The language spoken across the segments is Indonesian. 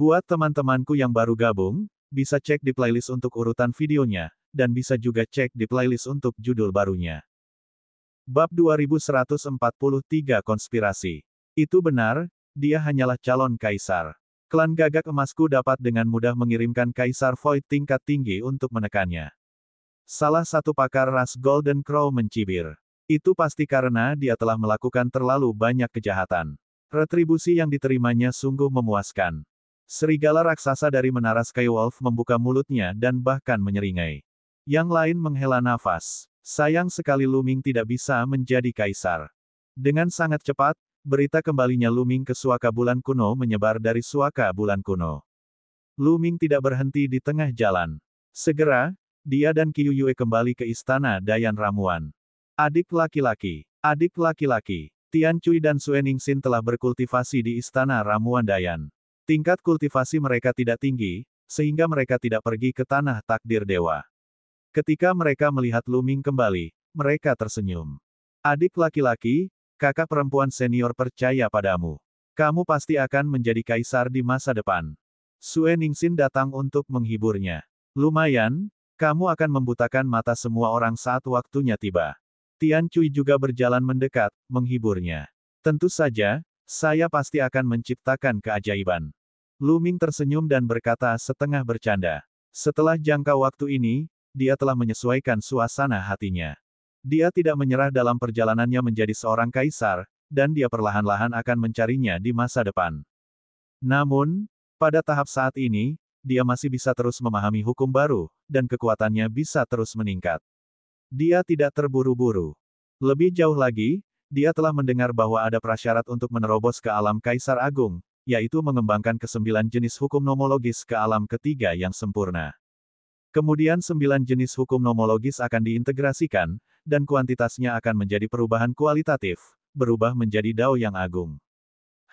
Buat teman-temanku yang baru gabung, bisa cek di playlist untuk urutan videonya, dan bisa juga cek di playlist untuk judul barunya. Bab 2143 Konspirasi. Itu benar, dia hanyalah calon kaisar. Klan Gagak Emasku dapat dengan mudah mengirimkan Kaisar Void tingkat tinggi untuk menekannya. Salah satu pakar ras Golden Crow mencibir. Itu pasti karena dia telah melakukan terlalu banyak kejahatan. Retribusi yang diterimanya sungguh memuaskan. Serigala raksasa dari menara Skywolf membuka mulutnya dan bahkan menyeringai. Yang lain menghela nafas. Sayang sekali Luming tidak bisa menjadi kaisar. Dengan sangat cepat, berita kembalinya Luming ke Suaka Bulan Kuno menyebar dari Suaka Bulan Kuno. Luming tidak berhenti di tengah jalan. Segera, dia dan Qiu Yue kembali ke istana Dayan Ramuan. Adik laki-laki, Tian Cui dan Sue Ningsin telah berkultivasi di istana Ramuan Dayan. Tingkat kultivasi mereka tidak tinggi, sehingga mereka tidak pergi ke tanah takdir dewa. Ketika mereka melihat Luming kembali, mereka tersenyum. Adik laki-laki, kakak perempuan senior percaya padamu. Kamu pasti akan menjadi kaisar di masa depan. Sue Ningsin datang untuk menghiburnya. Lumayan, kamu akan membutakan mata semua orang saat waktunya tiba. Tian Cui juga berjalan mendekat, menghiburnya. Tentu saja, saya pasti akan menciptakan keajaiban. Luming tersenyum dan berkata setengah bercanda. Setelah jangka waktu ini, dia telah menyesuaikan suasana hatinya. Dia tidak menyerah dalam perjalanannya menjadi seorang kaisar, dan dia perlahan-lahan akan mencarinya di masa depan. Namun, pada tahap saat ini, dia masih bisa terus memahami hukum baru, dan kekuatannya bisa terus meningkat. Dia tidak terburu-buru. Lebih jauh lagi, dia telah mendengar bahwa ada prasyarat untuk menerobos ke alam Kaisar Agung, yaitu mengembangkan ke-9 jenis hukum nomologis ke alam ketiga yang sempurna. Kemudian 9 jenis hukum nomologis akan diintegrasikan, dan kuantitasnya akan menjadi perubahan kualitatif, berubah menjadi Dao yang agung.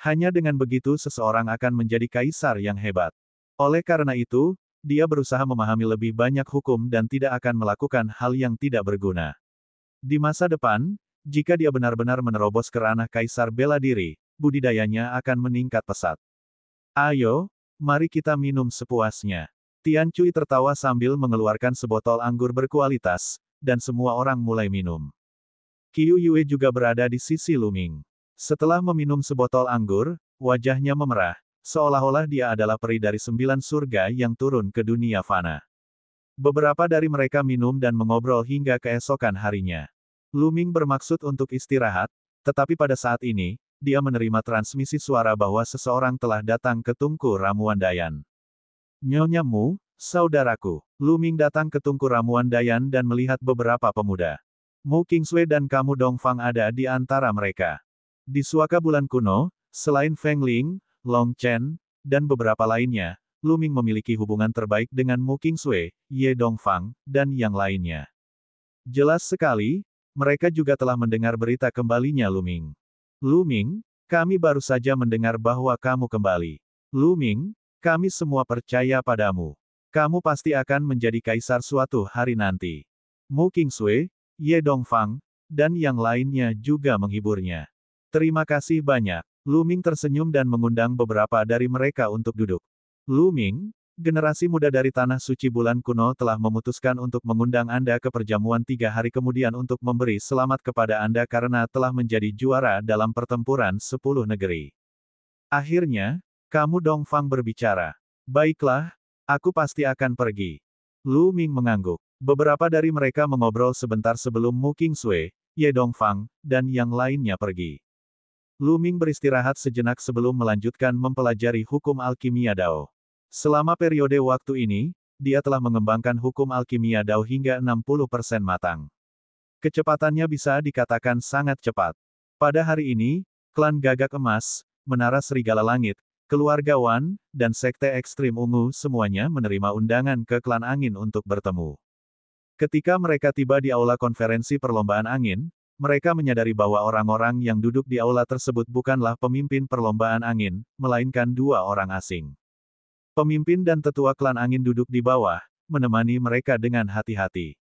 Hanya dengan begitu seseorang akan menjadi kaisar yang hebat. Oleh karena itu, dia berusaha memahami lebih banyak hukum dan tidak akan melakukan hal yang tidak berguna. Di masa depan, jika dia benar-benar menerobos ke ranah kaisar bela diri, budidayanya akan meningkat pesat. Ayo, mari kita minum sepuasnya. Tian Cui tertawa sambil mengeluarkan sebotol anggur berkualitas, dan semua orang mulai minum. Qiu Yue juga berada di sisi Luming. Setelah meminum sebotol anggur, wajahnya memerah, seolah-olah dia adalah peri dari 9 surga yang turun ke dunia fana. Beberapa dari mereka minum dan mengobrol hingga keesokan harinya. Luming bermaksud untuk istirahat, tetapi pada saat ini, dia menerima transmisi suara bahwa seseorang telah datang ke Tungku Ramuan Dayan. Nyonya Mu, saudaraku. Luming datang ke Tungku Ramuan Dayan dan melihat beberapa pemuda. Mu Qingsui dan kamu Dongfang ada di antara mereka. Di Suaka Bulan Kuno, selain Feng Ling, Long Chen, dan beberapa lainnya, Luming memiliki hubungan terbaik dengan Mu Qingsui, Ye Dongfang, dan yang lainnya. Jelas sekali, mereka juga telah mendengar berita kembalinya Luming. Luming, kami baru saja mendengar bahwa kamu kembali. Luming, kami semua percaya padamu. Kamu pasti akan menjadi kaisar suatu hari nanti. Mu Qingsui, Ye Dongfang, dan yang lainnya juga menghiburnya. Terima kasih banyak. Luming tersenyum dan mengundang beberapa dari mereka untuk duduk. Luming, generasi muda dari Tanah Suci Bulan Kuno telah memutuskan untuk mengundang Anda ke perjamuan 3 hari kemudian untuk memberi selamat kepada Anda karena telah menjadi juara dalam pertempuran 10 negeri. Akhirnya, kamu Dongfang berbicara. Baiklah, aku pasti akan pergi. Luming mengangguk. Beberapa dari mereka mengobrol sebentar sebelum Mu Qingsui, Ye Dongfang, dan yang lainnya pergi. Luming beristirahat sejenak sebelum melanjutkan mempelajari hukum alkimia Dao. Selama periode waktu ini, dia telah mengembangkan hukum alkimia Dao hingga 60% matang. Kecepatannya bisa dikatakan sangat cepat. Pada hari ini, klan Gagak Emas, Menara Serigala Langit, keluarga Wan, dan Sekte Ekstrim Ungu semuanya menerima undangan ke klan angin untuk bertemu. Ketika mereka tiba di aula konferensi perlombaan angin, mereka menyadari bahwa orang-orang yang duduk di aula tersebut bukanlah pemimpin perlombaan angin, melainkan 2 orang asing. Pemimpin dan tetua klan angin duduk di bawah, menemani mereka dengan hati-hati.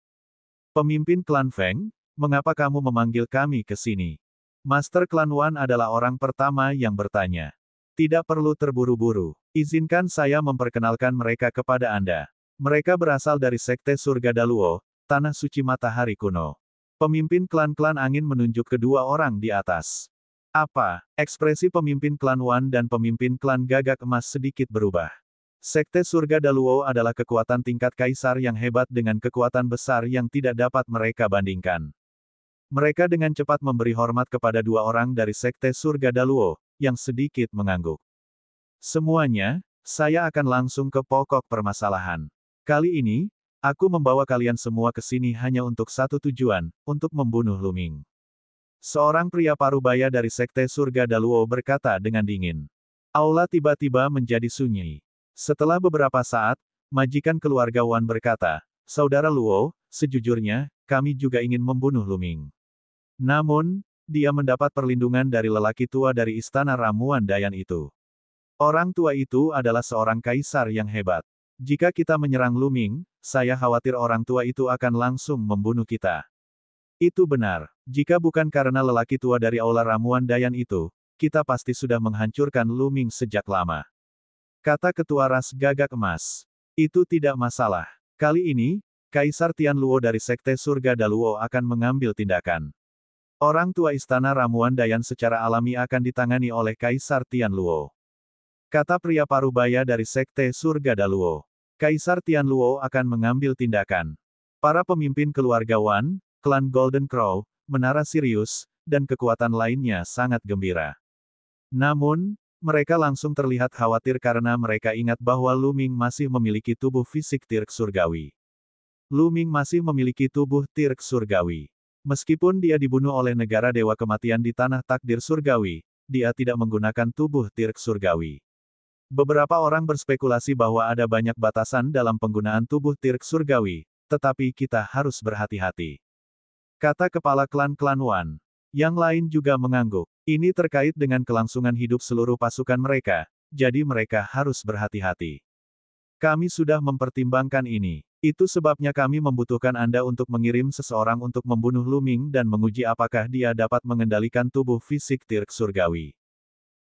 Pemimpin klan Feng, mengapa kamu memanggil kami ke sini? Master klan Wan adalah orang pertama yang bertanya. Tidak perlu terburu-buru. Izinkan saya memperkenalkan mereka kepada Anda. Mereka berasal dari Sekte Surga Daluo, Tanah Suci Matahari Kuno. Pemimpin klan-klan angin menunjuk kedua orang di atas. Apa? Ekspresi pemimpin klan Wan dan pemimpin klan Gagak Emas sedikit berubah. Sekte Surga Daluo adalah kekuatan tingkat kaisar yang hebat dengan kekuatan besar yang tidak dapat mereka bandingkan. Mereka dengan cepat memberi hormat kepada dua orang dari Sekte Surga Daluo, yang sedikit mengangguk. Semuanya, saya akan langsung ke pokok permasalahan. Kali ini, aku membawa kalian semua ke sini hanya untuk satu tujuan, untuk membunuh Luming. Seorang pria parubaya dari Sekte Surga Daluo berkata dengan dingin. Aula tiba-tiba menjadi sunyi. Setelah beberapa saat, majikan keluarga Wan berkata, Saudara Luo, sejujurnya, kami juga ingin membunuh Luming. Namun, dia mendapat perlindungan dari lelaki tua dari istana ramuan Dayan itu. Orang tua itu adalah seorang kaisar yang hebat. Jika kita menyerang Luming, saya khawatir orang tua itu akan langsung membunuh kita. Itu benar. Jika bukan karena lelaki tua dari aula ramuan Dayan itu, kita pasti sudah menghancurkan Luming sejak lama. Kata ketua ras Gagak Emas. Itu tidak masalah. Kali ini, Kaisar Tianluo dari Sekte Surga Daluo akan mengambil tindakan. Orang tua istana ramuan Dayan secara alami akan ditangani oleh Kaisar Tianluo. Kata pria parubaya dari Sekte Surga Daluo. Kaisar Tianluo akan mengambil tindakan. Para pemimpin keluarga Wan, klan Golden Crow, Menara Sirius, dan kekuatan lainnya sangat gembira. Namun, mereka langsung terlihat khawatir karena mereka ingat bahwa Luming masih memiliki tubuh fisik Tirk Surgawi. Luming masih memiliki tubuh Tirk Surgawi. Meskipun dia dibunuh oleh negara Dewa Kematian di Tanah Takdir Surgawi, dia tidak menggunakan tubuh Tirk Surgawi. Beberapa orang berspekulasi bahwa ada banyak batasan dalam penggunaan tubuh Tirk Surgawi, tetapi kita harus berhati-hati. Kata kepala klan-klan Wan. Yang lain juga mengangguk. Ini terkait dengan kelangsungan hidup seluruh pasukan mereka, jadi mereka harus berhati-hati. Kami sudah mempertimbangkan ini. Itu sebabnya kami membutuhkan Anda untuk mengirim seseorang untuk membunuh Luming dan menguji apakah dia dapat mengendalikan tubuh fisik Tirk Surgawi.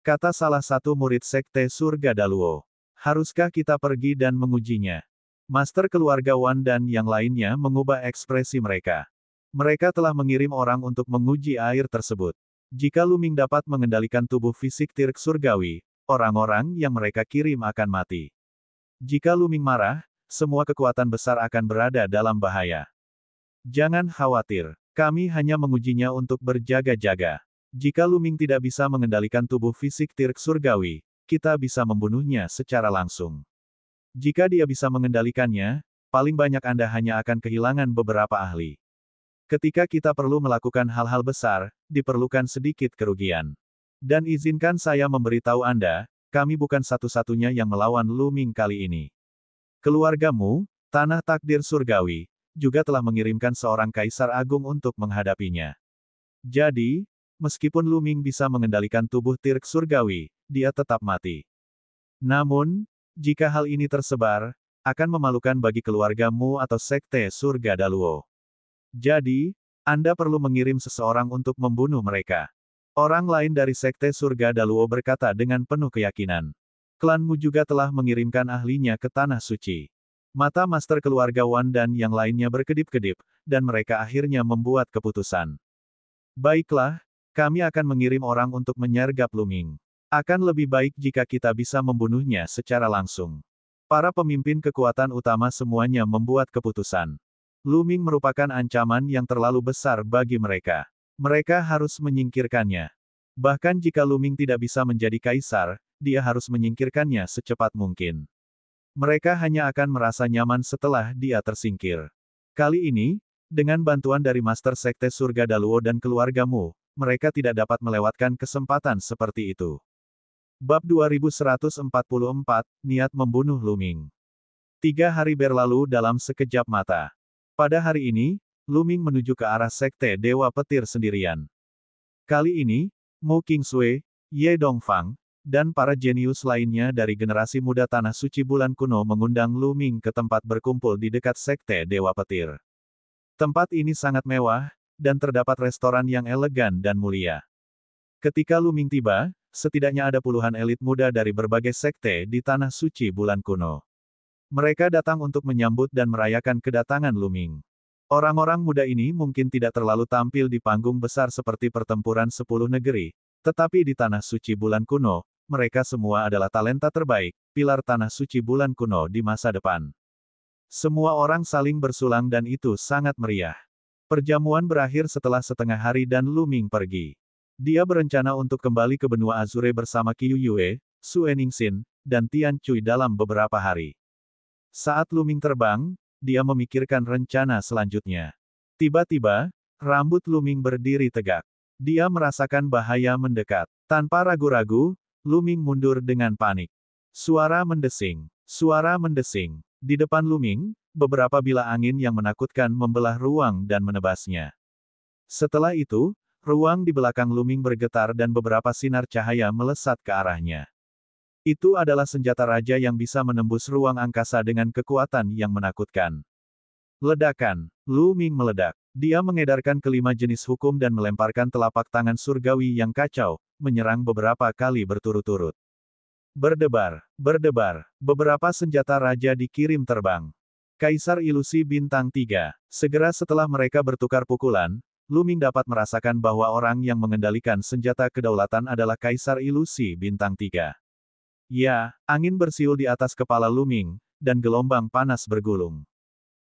Kata salah satu murid Sekte Surga Daluo. Haruskah kita pergi dan mengujinya? Master keluarga Wan dan yang lainnya mengubah ekspresi mereka. Mereka telah mengirim orang untuk menguji air tersebut. Jika Luming dapat mengendalikan tubuh fisik Tirk Surgawi, orang-orang yang mereka kirim akan mati. Jika Luming marah, semua kekuatan besar akan berada dalam bahaya. Jangan khawatir, kami hanya mengujinya untuk berjaga-jaga. Jika Luming tidak bisa mengendalikan tubuh fisik Tirk Surgawi, kita bisa membunuhnya secara langsung. Jika dia bisa mengendalikannya, paling banyak Anda hanya akan kehilangan beberapa ahli. Ketika kita perlu melakukan hal-hal besar, diperlukan sedikit kerugian. Dan izinkan saya memberitahu Anda, kami bukan satu-satunya yang melawan Luming kali ini. Keluargamu, Tanah Takdir Surgawi, juga telah mengirimkan seorang Kaisar Agung untuk menghadapinya. Jadi, meskipun Luming bisa mengendalikan tubuh Tirk Surgawi, dia tetap mati. Namun, jika hal ini tersebar, akan memalukan bagi keluargamu atau Sekte Surga Daluo. Jadi, Anda perlu mengirim seseorang untuk membunuh mereka. Orang lain dari Sekte Surga Daluo berkata dengan penuh keyakinan. Klanmu juga telah mengirimkan ahlinya ke Tanah Suci. Mata master keluarga Wan dan yang lainnya berkedip-kedip, dan mereka akhirnya membuat keputusan. Baiklah, kami akan mengirim orang untuk menyergap Luming. Akan lebih baik jika kita bisa membunuhnya secara langsung. Para pemimpin kekuatan utama semuanya membuat keputusan. Luming merupakan ancaman yang terlalu besar bagi mereka. Mereka harus menyingkirkannya. Bahkan jika Luming tidak bisa menjadi kaisar, dia harus menyingkirkannya secepat mungkin. Mereka hanya akan merasa nyaman setelah dia tersingkir. Kali ini, dengan bantuan dari Master Sekte Surga Daluo dan keluargamu, mereka tidak dapat melewatkan kesempatan seperti itu. Bab 2144, Niat Membunuh Luming. 3 hari berlalu dalam sekejap mata. Pada hari ini, Luming menuju ke arah Sekte Dewa Petir sendirian. Kali ini, Mu Qingsui, Ye Dongfang, dan para jenius lainnya dari generasi muda Tanah Suci Bulan Kuno mengundang Luming ke tempat berkumpul di dekat Sekte Dewa Petir. Tempat ini sangat mewah, dan terdapat restoran yang elegan dan mulia. Ketika Luming tiba, setidaknya ada puluhan elit muda dari berbagai sekte di Tanah Suci Bulan Kuno. Mereka datang untuk menyambut dan merayakan kedatangan Lu Ming. Orang-orang muda ini mungkin tidak terlalu tampil di panggung besar seperti pertempuran 10 negeri, tetapi di Tanah Suci Bulan Kuno, mereka semua adalah talenta terbaik, pilar Tanah Suci Bulan Kuno di masa depan. Semua orang saling bersulang dan itu sangat meriah. Perjamuan berakhir setelah setengah hari dan Lu Ming pergi. Dia berencana untuk kembali ke benua Azure bersama Qiu Yue, Su Eningsin, dan Tian Cui dalam beberapa hari. Saat Lu Ming terbang, dia memikirkan rencana selanjutnya. Tiba-tiba, rambut Lu Ming berdiri tegak. Dia merasakan bahaya mendekat. Tanpa ragu-ragu, Lu Ming mundur dengan panik. Suara mendesing. Suara mendesing. Di depan Lu Ming, beberapa bilah angin yang menakutkan membelah ruang dan menebasnya. Setelah itu, ruang di belakang Lu Ming bergetar dan beberapa sinar cahaya melesat ke arahnya. Itu adalah senjata raja yang bisa menembus ruang angkasa dengan kekuatan yang menakutkan. Ledakan. Lu Ming meledak. Dia mengedarkan kelima jenis hukum dan melemparkan telapak tangan surgawi yang kacau, menyerang beberapa kali berturut-turut. Berdebar, berdebar, beberapa senjata raja dikirim terbang. Kaisar Ilusi Bintang 3. Segera setelah mereka bertukar pukulan, Lu Ming dapat merasakan bahwa orang yang mengendalikan senjata kedaulatan adalah Kaisar Ilusi Bintang 3. Ya, angin bersiul di atas kepala Lu Ming, dan gelombang panas bergulung.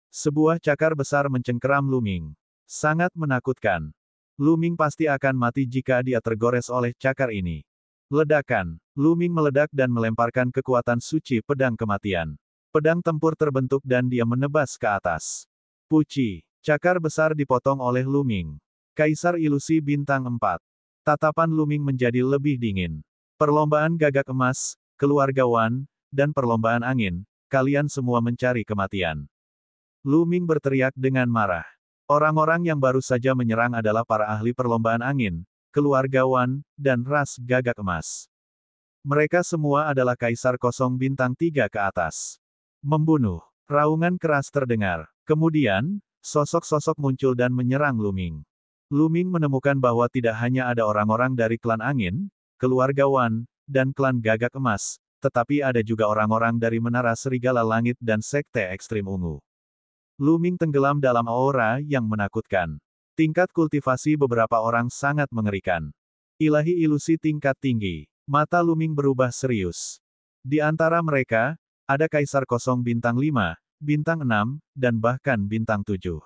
Sebuah cakar besar mencengkeram Lu Ming. Sangat menakutkan. Lu Ming pasti akan mati jika dia tergores oleh cakar ini. Ledakan. Lu Ming meledak dan melemparkan kekuatan suci pedang kematian. Pedang tempur terbentuk dan dia menebas ke atas. Puci. Cakar besar dipotong oleh Lu Ming. Kaisar Ilusi Bintang 4. Tatapan Lu Ming menjadi lebih dingin. Perlombaan gagak emas, keluargawan, dan perlombaan angin, kalian semua mencari kematian. Lu Ming berteriak dengan marah. Orang-orang yang baru saja menyerang adalah para ahli perlombaan angin, keluargawan, dan ras gagak emas. Mereka semua adalah Kaisar Kosong Bintang 3 ke atas. Membunuh. Raungan keras terdengar. Kemudian, sosok-sosok muncul dan menyerang Lu Ming. Lu Ming menemukan bahwa tidak hanya ada orang-orang dari klan angin, keluargawan, dan klan gagak emas, tetapi ada juga orang-orang dari Menara Serigala Langit dan Sekte Ekstrim Ungu. Lu Ming tenggelam dalam aura yang menakutkan. Tingkat kultivasi beberapa orang sangat mengerikan. Ilahi ilusi tingkat tinggi. Mata Lu Ming berubah serius. Di antara mereka, ada Kaisar Kosong Bintang 5, Bintang 6, dan bahkan Bintang 7.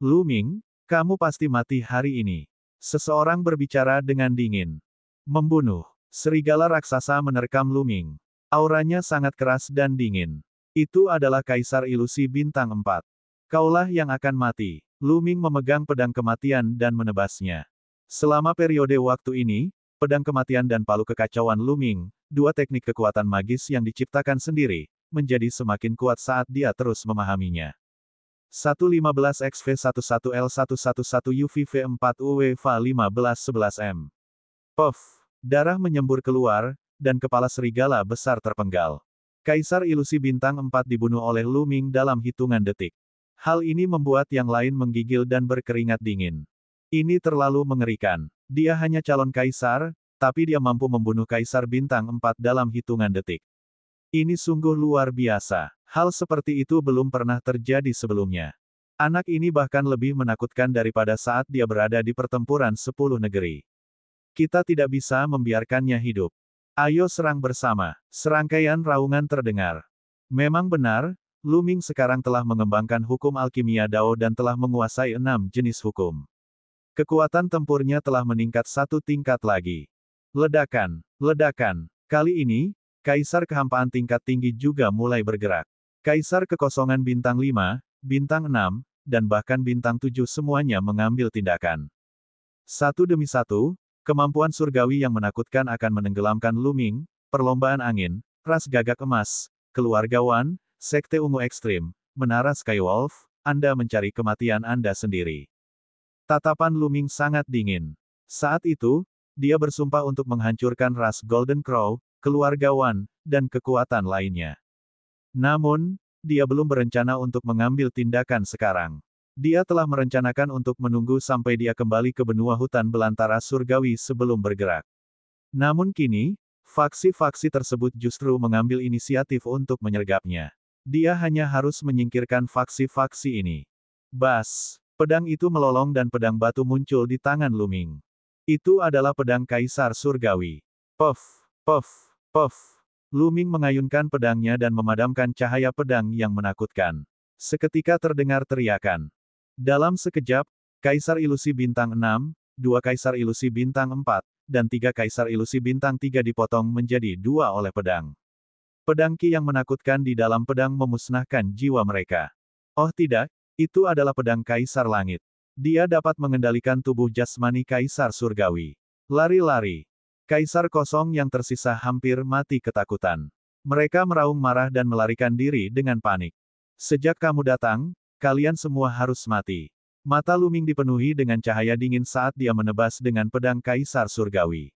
Lu Ming, kamu pasti mati hari ini. Seseorang berbicara dengan dingin. Membunuh. Serigala raksasa menerkam Lu Ming. Auranya sangat keras dan dingin. Itu adalah Kaisar Ilusi Bintang 4. Kaulah yang akan mati. Lu Ming memegang pedang kematian dan menebasnya. Selama periode waktu ini, pedang kematian dan palu kekacauan Lu Ming, dua teknik kekuatan magis yang diciptakan sendiri, menjadi semakin kuat saat dia terus memahaminya. 115XV1111UVV4UWV1511M. Puff. Darah menyembur keluar, dan kepala serigala besar terpenggal. Kaisar Ilusi Bintang 4 dibunuh oleh Lu Ming dalam hitungan detik. Hal ini membuat yang lain menggigil dan berkeringat dingin. Ini terlalu mengerikan. Dia hanya calon kaisar, tapi dia mampu membunuh Kaisar Bintang 4 dalam hitungan detik. Ini sungguh luar biasa. Hal seperti itu belum pernah terjadi sebelumnya. Anak ini bahkan lebih menakutkan daripada saat dia berada di pertempuran 10 negeri. Kita tidak bisa membiarkannya hidup. Ayo serang bersama. Serangkaian raungan terdengar. Memang benar, Lu Ming sekarang telah mengembangkan hukum alkimia Dao dan telah menguasai 6 jenis hukum. Kekuatan tempurnya telah meningkat satu tingkat lagi. Ledakan. Ledakan. Kali ini, Kaisar Kehampaan tingkat tinggi juga mulai bergerak. Kaisar Kekosongan Bintang 5, Bintang 6, dan bahkan Bintang 7 semuanya mengambil tindakan. Satu demi satu, kemampuan surgawi yang menakutkan akan menenggelamkan Lu Ming, perlombaan angin, ras gagak emas, keluargawan, sekte ungu ekstrim, menara Skywolf, Anda mencari kematian Anda sendiri. Tatapan Lu Ming sangat dingin. Saat itu, dia bersumpah untuk menghancurkan ras Golden Crow, keluargawan, dan kekuatan lainnya. Namun, dia belum berencana untuk mengambil tindakan sekarang. Dia telah merencanakan untuk menunggu sampai dia kembali ke benua hutan belantara surgawi sebelum bergerak. Namun kini, faksi-faksi tersebut justru mengambil inisiatif untuk menyergapnya. Dia hanya harus menyingkirkan faksi-faksi ini. Bas! Pedang itu melolong dan pedang batu muncul di tangan Lu Ming. Itu adalah pedang Kaisar Surgawi. Puff! Puff! Puff! Lu Ming mengayunkan pedangnya dan memadamkan cahaya pedang yang menakutkan. Seketika terdengar teriakan. Dalam sekejap, Kaisar Ilusi Bintang 6, 2 Kaisar Ilusi Bintang 4, dan 3 Kaisar Ilusi Bintang 3 dipotong menjadi 2 oleh pedang. Pedang Ki yang menakutkan di dalam pedang memusnahkan jiwa mereka. Oh tidak, itu adalah pedang Kaisar Langit. Dia dapat mengendalikan tubuh jasmani Kaisar Surgawi. Lari-lari. Kaisar kosong yang tersisa hampir mati ketakutan. Mereka meraung marah dan melarikan diri dengan panik. Sejak kamu datang, kalian semua harus mati. Mata Lu Ming dipenuhi dengan cahaya dingin saat dia menebas dengan pedang Kaisar Surgawi.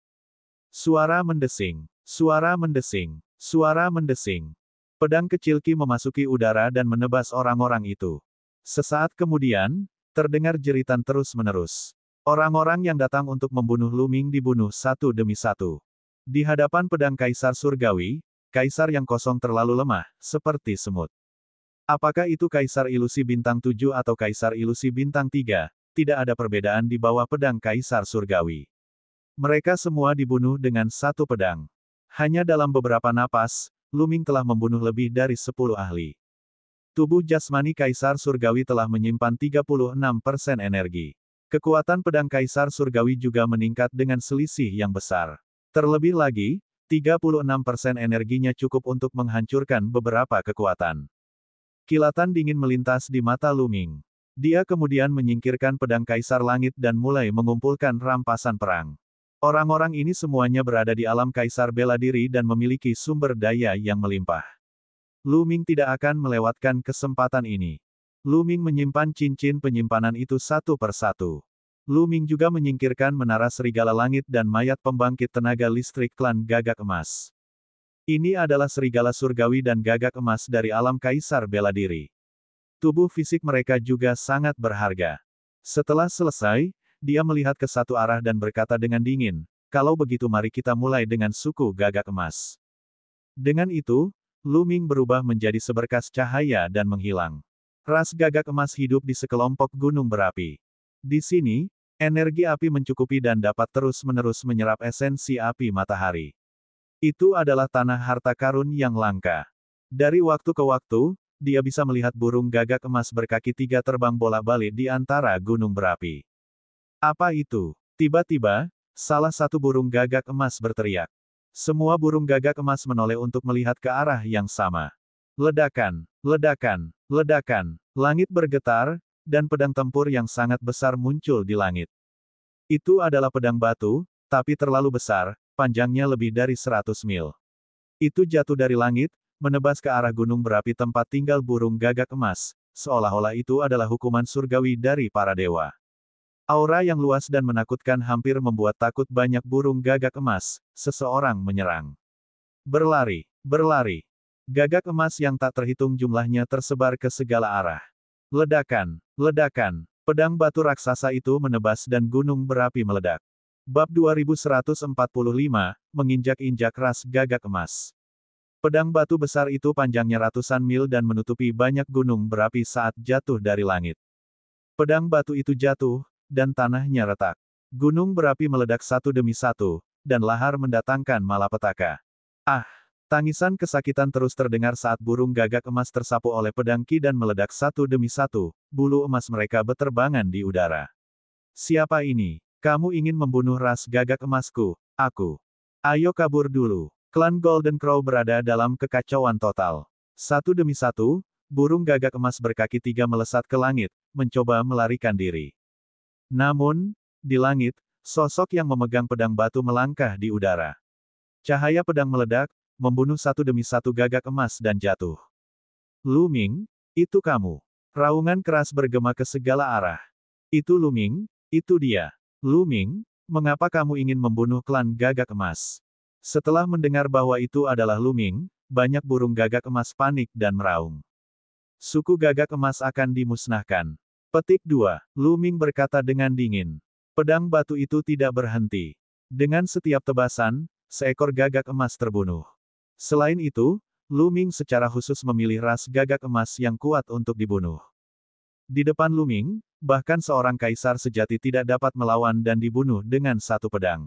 Suara mendesing. Suara mendesing. Suara mendesing. Pedang kecil Ki memasuki udara dan menebas orang-orang itu. Sesaat kemudian, terdengar jeritan terus-menerus. Orang-orang yang datang untuk membunuh Lu Ming dibunuh satu demi satu. Di hadapan pedang Kaisar Surgawi, Kaisar yang kosong terlalu lemah, seperti semut. Apakah itu Kaisar Ilusi Bintang 7 atau Kaisar Ilusi Bintang 3, tidak ada perbedaan di bawah pedang Kaisar Surgawi. Mereka semua dibunuh dengan satu pedang. Hanya dalam beberapa napas, Lu Ming telah membunuh lebih dari 10 ahli. Tubuh jasmani Kaisar Surgawi telah menyimpan 36% energi. Kekuatan pedang Kaisar Surgawi juga meningkat dengan selisih yang besar. Terlebih lagi, 36% energinya cukup untuk menghancurkan beberapa kekuatan. Kilatan dingin melintas di mata Lu Ming. Dia kemudian menyingkirkan pedang Kaisar Langit dan mulai mengumpulkan rampasan perang. Orang-orang ini semuanya berada di alam Kaisar bela diri dan memiliki sumber daya yang melimpah. Lu Ming tidak akan melewatkan kesempatan ini. Lu Ming menyimpan cincin penyimpanan itu satu persatu. Lu Ming juga menyingkirkan menara serigala langit dan mayat pembangkit tenaga listrik klan Gagak Emas. Ini adalah serigala surgawi dan gagak emas dari alam Kaisar bela diri. Tubuh fisik mereka juga sangat berharga. Setelah selesai, dia melihat ke satu arah dan berkata dengan dingin, "Kalau begitu mari kita mulai dengan suku Gagak Emas." Dengan itu, Lu Ming berubah menjadi seberkas cahaya dan menghilang. Ras Gagak Emas hidup di sekelompok gunung berapi. Di sini, energi api mencukupi dan dapat terus-menerus menyerap esensi api matahari. Itu adalah tanah harta karun yang langka. Dari waktu ke waktu, dia bisa melihat burung gagak emas berkaki 3 terbang bolak-balik di antara gunung berapi. Apa itu? Tiba-tiba, salah satu burung gagak emas berteriak. Semua burung gagak emas menoleh untuk melihat ke arah yang sama. Ledakan, ledakan, ledakan, langit bergetar, dan pedang tempur yang sangat besar muncul di langit. Itu adalah pedang batu, tapi terlalu besar, panjangnya lebih dari 100 mil. Itu jatuh dari langit, menebas ke arah gunung berapi tempat tinggal burung gagak emas, seolah-olah itu adalah hukuman surgawi dari para dewa. Aura yang luas dan menakutkan hampir membuat takut banyak burung gagak emas. Seseorang menyerang. Berlari, berlari. Gagak emas yang tak terhitung jumlahnya tersebar ke segala arah. Ledakan, ledakan. Pedang batu raksasa itu menebas dan gunung berapi meledak. Bab 2145, menginjak-injak ras gagak emas. Pedang batu besar itu panjangnya ratusan mil dan menutupi banyak gunung berapi saat jatuh dari langit. Pedang batu itu jatuh, dan tanahnya retak. Gunung berapi meledak satu demi satu, dan lahar mendatangkan malapetaka. Ah! Tangisan kesakitan terus terdengar saat burung gagak emas tersapu oleh pedang Ki dan meledak satu demi satu, bulu emas mereka beterbangan di udara. Siapa ini? Kamu ingin membunuh ras gagak emasku? Aku. Ayo kabur dulu. Klan Golden Crow berada dalam kekacauan total. Satu demi satu, burung gagak emas berkaki 3 melesat ke langit, mencoba melarikan diri. Namun, di langit, sosok yang memegang pedang batu melangkah di udara. Cahaya pedang meledak, membunuh satu demi satu gagak emas dan jatuh. Lu Ming, itu kamu. Raungan keras bergema ke segala arah. Itu Lu Ming, itu dia. Lu Ming, mengapa kamu ingin membunuh klan gagak emas? Setelah mendengar bahwa itu adalah Lu Ming, banyak burung gagak emas panik dan meraung. Suku gagak emas akan dimusnahkan. Petik 2. Lu Ming berkata dengan dingin. Pedang batu itu tidak berhenti. Dengan setiap tebasan, seekor gagak emas terbunuh. Selain itu, Lu Ming secara khusus memilih ras gagak emas yang kuat untuk dibunuh. Di depan Lu Ming, bahkan seorang kaisar sejati tidak dapat melawan dan dibunuh dengan satu pedang.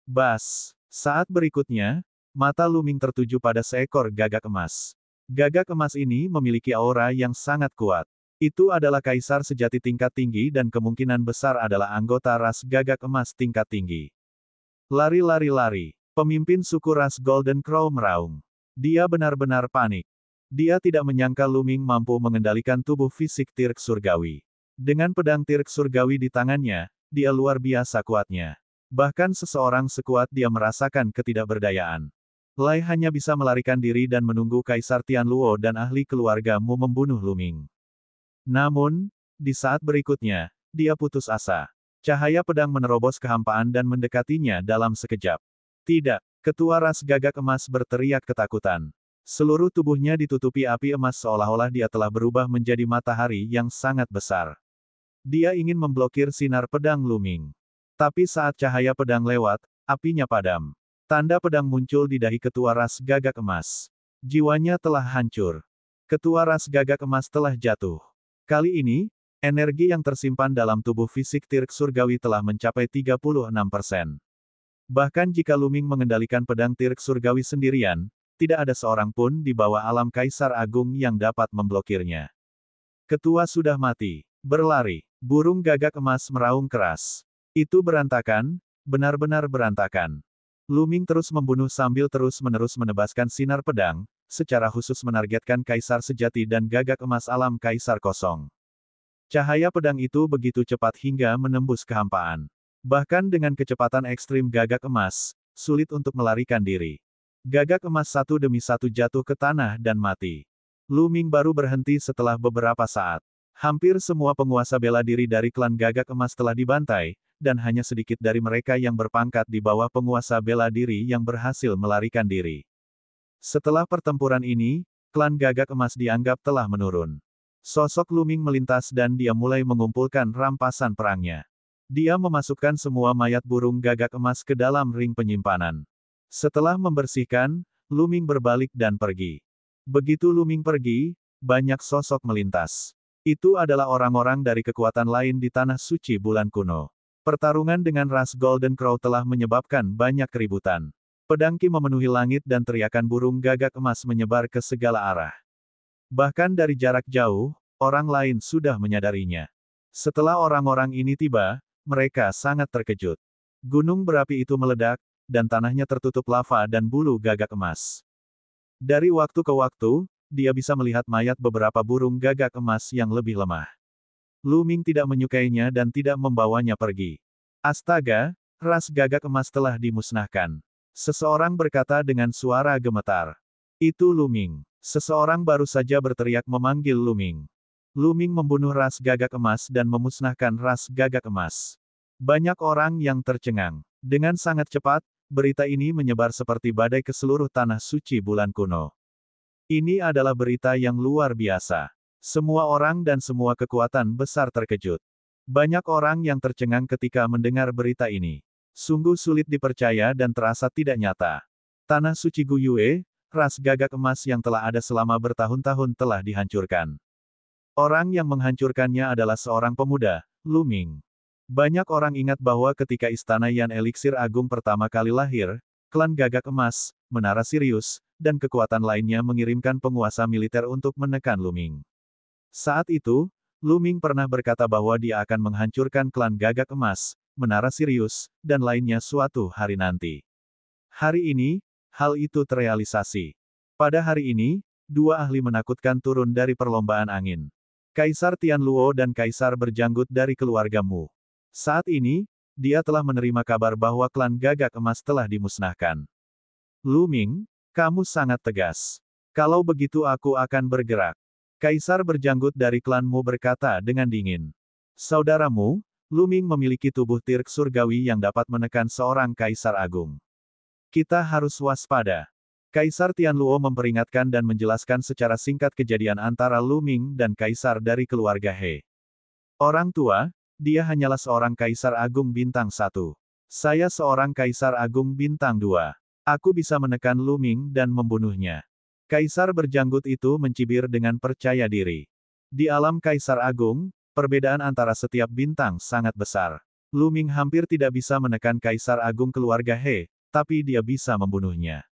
Bas! Saat berikutnya, mata Lu Ming tertuju pada seekor gagak emas. Gagak emas ini memiliki aura yang sangat kuat. Itu adalah kaisar sejati tingkat tinggi dan kemungkinan besar adalah anggota ras gagak emas tingkat tinggi. Lari. Pemimpin suku ras Golden Crow meraung. Dia benar-benar panik. Dia tidak menyangka Lu Ming mampu mengendalikan tubuh fisik Tirk Surgawi. Dengan pedang Tirk Surgawi di tangannya, dia luar biasa kuatnya. Bahkan seseorang sekuat dia merasakan ketidakberdayaan. Lai hanya bisa melarikan diri dan menunggu Kaisar Tianluo dan ahli keluargamu membunuh Lu Ming. Namun, di saat berikutnya, dia putus asa. Cahaya pedang menerobos kehampaan dan mendekatinya dalam sekejap. Tidak, ketua ras gagak emas berteriak ketakutan. Seluruh tubuhnya ditutupi api emas seolah-olah dia telah berubah menjadi matahari yang sangat besar. Dia ingin memblokir sinar pedang Lu Ming. Tapi saat cahaya pedang lewat, apinya padam. Tanda pedang muncul di dahi ketua ras gagak emas. Jiwanya telah hancur. Ketua ras gagak emas telah jatuh. Kali ini, energi yang tersimpan dalam tubuh fisik Tirk Surgawi telah mencapai 36%. Bahkan jika Lu Ming mengendalikan pedang Tirk Surgawi sendirian, tidak ada seorang pun di bawah alam Kaisar Agung yang dapat memblokirnya. Ketua sudah mati. Berlari. Burung gagak emas meraung keras. Itu berantakan, benar-benar berantakan. Lu Ming terus membunuh sambil terus-menerus menebaskan sinar pedang, secara khusus menargetkan Kaisar Sejati dan gagak emas alam Kaisar Kosong. Cahaya pedang itu begitu cepat hingga menembus kehampaan. Bahkan dengan kecepatan ekstrim gagak emas, sulit untuk melarikan diri. Gagak emas satu demi satu jatuh ke tanah dan mati. Lu Ming baru berhenti setelah beberapa saat. Hampir semua penguasa bela diri dari klan gagak emas telah dibantai, dan hanya sedikit dari mereka yang berpangkat di bawah penguasa bela diri yang berhasil melarikan diri. Setelah pertempuran ini, klan gagak emas dianggap telah menurun. Sosok Lu Ming melintas dan dia mulai mengumpulkan rampasan perangnya. Dia memasukkan semua mayat burung gagak emas ke dalam ring penyimpanan. Setelah membersihkan, Lu Ming berbalik dan pergi. Begitu Lu Ming pergi, banyak sosok melintas. Itu adalah orang-orang dari kekuatan lain di Tanah Suci Bulan Kuno. Pertarungan dengan ras Golden Crow telah menyebabkan banyak keributan. Pedang Qi memenuhi langit dan teriakan burung gagak emas menyebar ke segala arah. Bahkan dari jarak jauh, orang lain sudah menyadarinya. Setelah orang-orang ini tiba, mereka sangat terkejut. Gunung berapi itu meledak, dan tanahnya tertutup lava dan bulu gagak emas. Dari waktu ke waktu, dia bisa melihat mayat beberapa burung gagak emas yang lebih lemah. Lu Ming tidak menyukainya dan tidak membawanya pergi. Astaga, ras gagak emas telah dimusnahkan. Seseorang berkata dengan suara gemetar. Itu Lu Ming. Seseorang baru saja berteriak memanggil Lu Ming. Lu Ming membunuh ras gagak emas dan memusnahkan ras gagak emas. Banyak orang yang tercengang. Dengan sangat cepat, berita ini menyebar seperti badai ke seluruh Tanah Suci Bulan Kuno. Ini adalah berita yang luar biasa. Semua orang dan semua kekuatan besar terkejut. Banyak orang yang tercengang ketika mendengar berita ini. Sungguh sulit dipercaya dan terasa tidak nyata. Tanah Suci Guyue, ras gagak emas yang telah ada selama bertahun-tahun telah dihancurkan. Orang yang menghancurkannya adalah seorang pemuda, Lu Ming. Banyak orang ingat bahwa ketika Istana Yan Eliksir Agung pertama kali lahir, klan gagak emas, Menara Sirius, dan kekuatan lainnya mengirimkan penguasa militer untuk menekan Lu Ming. Saat itu, Lu Ming pernah berkata bahwa dia akan menghancurkan klan gagak emas, Menara Sirius, dan lainnya suatu hari nanti. Hari ini, hal itu terrealisasi. Pada hari ini, dua ahli menakutkan turun dari perlombaan angin. Kaisar Tianluo dan Kaisar berjanggut dari keluarga Mu. Saat ini, dia telah menerima kabar bahwa klan gagak emas telah dimusnahkan. Lu Ming, kamu sangat tegas. Kalau begitu aku akan bergerak. Kaisar berjanggut dari klanmu berkata dengan dingin. Saudaramu, Lu Ming memiliki tubuh Tirk Surgawi yang dapat menekan seorang Kaisar Agung. Kita harus waspada. Kaisar Tianluo memperingatkan dan menjelaskan secara singkat kejadian antara Lu Ming dan Kaisar dari keluarga He. Orang tua, dia hanyalah seorang Kaisar Agung bintang 1. Saya seorang Kaisar Agung Bintang 2. Aku bisa menekan Lu Ming dan membunuhnya. Kaisar berjanggut itu mencibir dengan percaya diri. Di alam Kaisar Agung, perbedaan antara setiap bintang sangat besar. Lu Ming hampir tidak bisa menekan Kaisar Agung keluarga He, tapi dia bisa membunuhnya.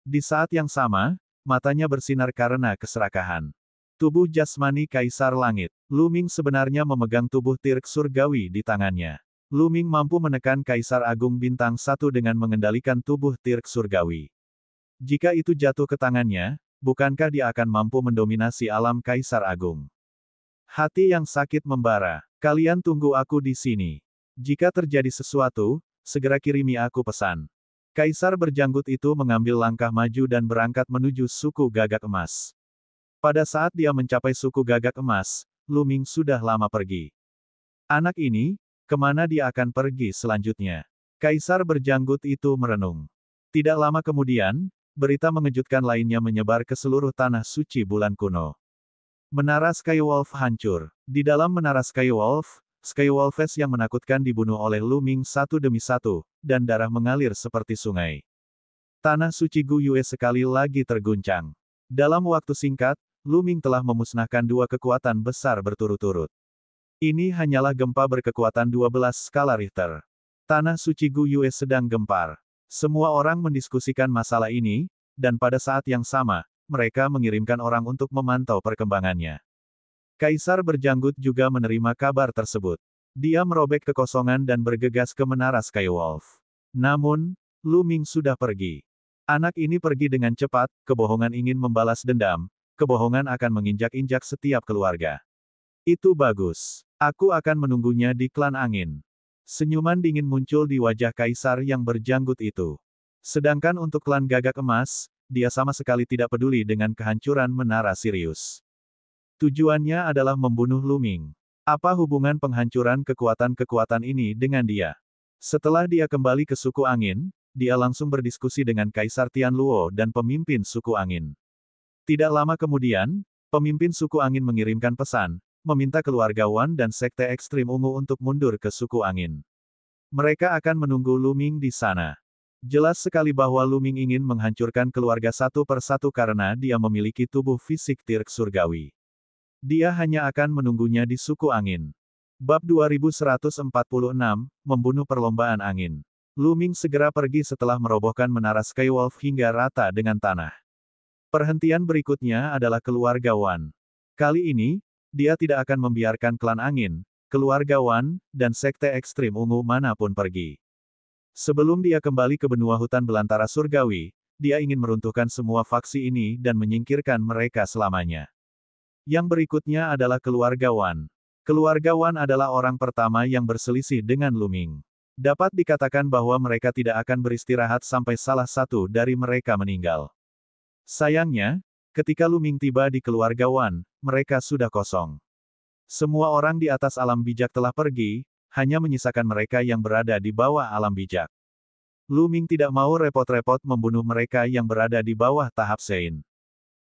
Di saat yang sama, matanya bersinar karena keserakahan. Tubuh jasmani Kaisar Langit. Lu Ming sebenarnya memegang tubuh Tirk Surgawi di tangannya. Lu Ming mampu menekan Kaisar Agung Bintang 1 dengan mengendalikan tubuh Tirk Surgawi. Jika itu jatuh ke tangannya, bukankah dia akan mampu mendominasi alam Kaisar Agung? Hati yang sakit membara. Kalian tunggu aku di sini. Jika terjadi sesuatu, segera kirimi aku pesan. Kaisar berjanggut itu mengambil langkah maju dan berangkat menuju suku Gagak Emas. Pada saat dia mencapai suku Gagak Emas, Lu Ming sudah lama pergi. Anak ini, kemana dia akan pergi selanjutnya? Kaisar berjanggut itu merenung. Tidak lama kemudian, berita mengejutkan lainnya menyebar ke seluruh tanah suci bulan kuno. Menara Skywolf hancur. Di dalam menara Skywolf, Skywolves yang menakutkan dibunuh oleh Lu Ming satu demi satu, dan darah mengalir seperti sungai. Tanah suci Guyue sekali lagi terguncang. Dalam waktu singkat, Lu Ming telah memusnahkan dua kekuatan besar berturut-turut. Ini hanyalah gempa berkekuatan 12 skala Richter. Tanah suci Guyue sedang gempar. Semua orang mendiskusikan masalah ini, dan pada saat yang sama, mereka mengirimkan orang untuk memantau perkembangannya. Kaisar berjanggut juga menerima kabar tersebut. Dia merobek kekosongan dan bergegas ke menara Skywolf. Namun, Lu Ming sudah pergi. Anak ini pergi dengan cepat, kebohongan ingin membalas dendam, kebohongan akan menginjak-injak setiap keluarga. Itu bagus. Aku akan menunggunya di klan angin. Senyuman dingin muncul di wajah Kaisar yang berjanggut itu. Sedangkan untuk klan Gagak Emas, dia sama sekali tidak peduli dengan kehancuran menara Sirius. Tujuannya adalah membunuh Lu Ming. Apa hubungan penghancuran kekuatan-kekuatan ini dengan dia? Setelah dia kembali ke suku angin, dia langsung berdiskusi dengan Kaisar Tianluo dan pemimpin suku angin. Tidak lama kemudian, pemimpin suku angin mengirimkan pesan, meminta keluarga Wan dan Sekte Ekstrim Ungu untuk mundur ke suku angin. Mereka akan menunggu Lu Ming di sana. Jelas sekali bahwa Lu Ming ingin menghancurkan keluarga satu persatu karena dia memiliki tubuh fisik Tirk Surgawi. Dia hanya akan menunggunya di suku angin. Bab 2146, Membunuh Perlombaan Angin. Lu Ming segera pergi setelah merobohkan menara Skywolf hingga rata dengan tanah. Perhentian berikutnya adalah keluarga Wan. Kali ini, dia tidak akan membiarkan klan angin, keluarga Wan, dan Sekte Ekstrim Ungu manapun pergi. Sebelum dia kembali ke benua hutan belantara surgawi, dia ingin meruntuhkan semua faksi ini dan menyingkirkan mereka selamanya. Yang berikutnya adalah keluarga Wan. Keluarga Wan adalah orang pertama yang berselisih dengan Lu Ming. Dapat dikatakan bahwa mereka tidak akan beristirahat sampai salah satu dari mereka meninggal. Sayangnya, ketika Lu Ming tiba di keluarga Wan, mereka sudah kosong. Semua orang di atas alam bijak telah pergi, hanya menyisakan mereka yang berada di bawah alam bijak. Lu Ming tidak mau repot-repot membunuh mereka yang berada di bawah tahap Sein.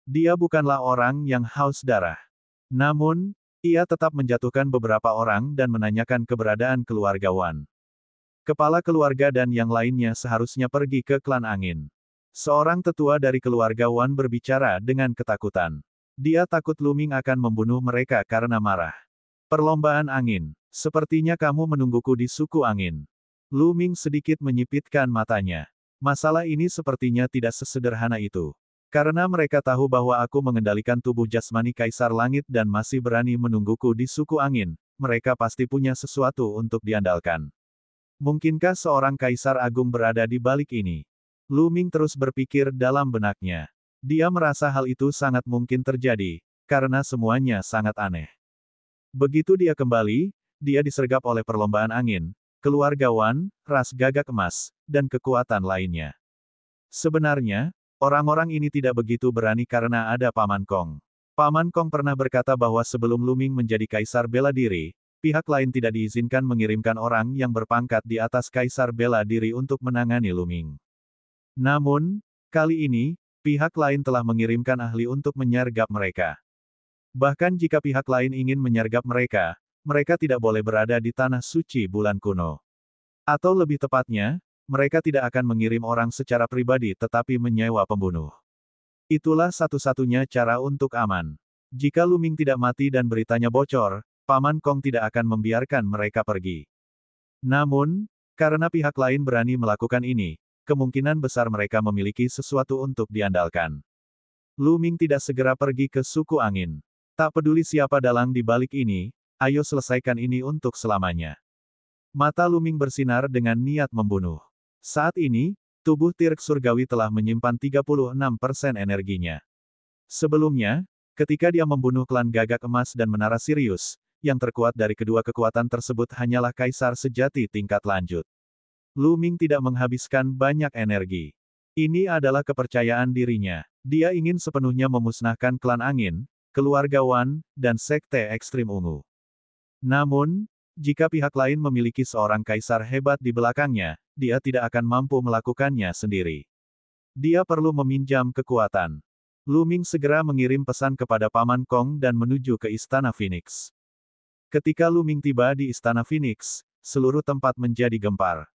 Dia bukanlah orang yang haus darah. Namun, ia tetap menjatuhkan beberapa orang dan menanyakan keberadaan keluarga Wan. Kepala keluarga dan yang lainnya seharusnya pergi ke klan angin. Seorang tetua dari keluarga Wan berbicara dengan ketakutan. Dia takut Lu Ming akan membunuh mereka karena marah. Perlombaan angin. Sepertinya kamu menungguku di suku angin. Lu Ming sedikit menyipitkan matanya. Masalah ini sepertinya tidak sesederhana itu. Karena mereka tahu bahwa aku mengendalikan tubuh jasmani Kaisar Langit dan masih berani menungguku di suku angin, mereka pasti punya sesuatu untuk diandalkan. Mungkinkah seorang Kaisar Agung berada di balik ini? Lu Ming terus berpikir dalam benaknya. Dia merasa hal itu sangat mungkin terjadi, karena semuanya sangat aneh. Begitu dia kembali, dia disergap oleh perlombaan angin, keluarga Wan, ras Gagak Emas, dan kekuatan lainnya. Sebenarnya, orang-orang ini tidak begitu berani karena ada Paman Kong. Paman Kong pernah berkata bahwa sebelum Lu Ming menjadi Kaisar Bela Diri, pihak lain tidak diizinkan mengirimkan orang yang berpangkat di atas Kaisar Bela Diri untuk menangani Lu Ming. Namun, kali ini, pihak lain telah mengirimkan ahli untuk menyergap mereka. Bahkan jika pihak lain ingin menyergap mereka, mereka tidak boleh berada di tanah suci bulan kuno. Atau lebih tepatnya, mereka tidak akan mengirim orang secara pribadi tetapi menyewa pembunuh. Itulah satu-satunya cara untuk aman. Jika Lu Ming tidak mati dan beritanya bocor, Paman Kong tidak akan membiarkan mereka pergi. Namun, karena pihak lain berani melakukan ini, kemungkinan besar mereka memiliki sesuatu untuk diandalkan. Lu Ming tidak segera pergi ke suku angin. Tak peduli siapa dalang di balik ini, ayo selesaikan ini untuk selamanya. Mata Lu Ming bersinar dengan niat membunuh. Saat ini, tubuh Tirk Surgawi telah menyimpan 36% energinya. Sebelumnya, ketika dia membunuh klan Gagak Emas dan Menara Sirius, yang terkuat dari kedua kekuatan tersebut hanyalah kaisar sejati tingkat lanjut. Lu Ming tidak menghabiskan banyak energi. Ini adalah kepercayaan dirinya. Dia ingin sepenuhnya memusnahkan klan angin, keluarga Wan, dan sekte ekstrim ungu. Namun, jika pihak lain memiliki seorang kaisar hebat di belakangnya, dia tidak akan mampu melakukannya sendiri. Dia perlu meminjam kekuatan. Lu Ming segera mengirim pesan kepada Paman Kong dan menuju ke Istana Phoenix. Ketika Lu Ming tiba di Istana Phoenix, seluruh tempat menjadi gempar.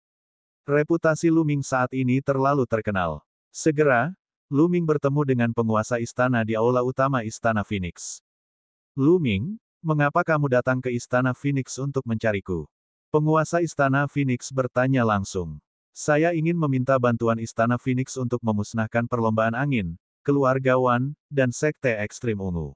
Reputasi Lu Ming saat ini terlalu terkenal. Segera, Lu Ming bertemu dengan penguasa istana di aula utama Istana Phoenix. Lu Ming, mengapa kamu datang ke Istana Phoenix untuk mencariku? Penguasa Istana Phoenix bertanya langsung. Saya ingin meminta bantuan Istana Phoenix untuk memusnahkan perlombaan angin, keluarga Wan, dan sekte ekstrim ungu.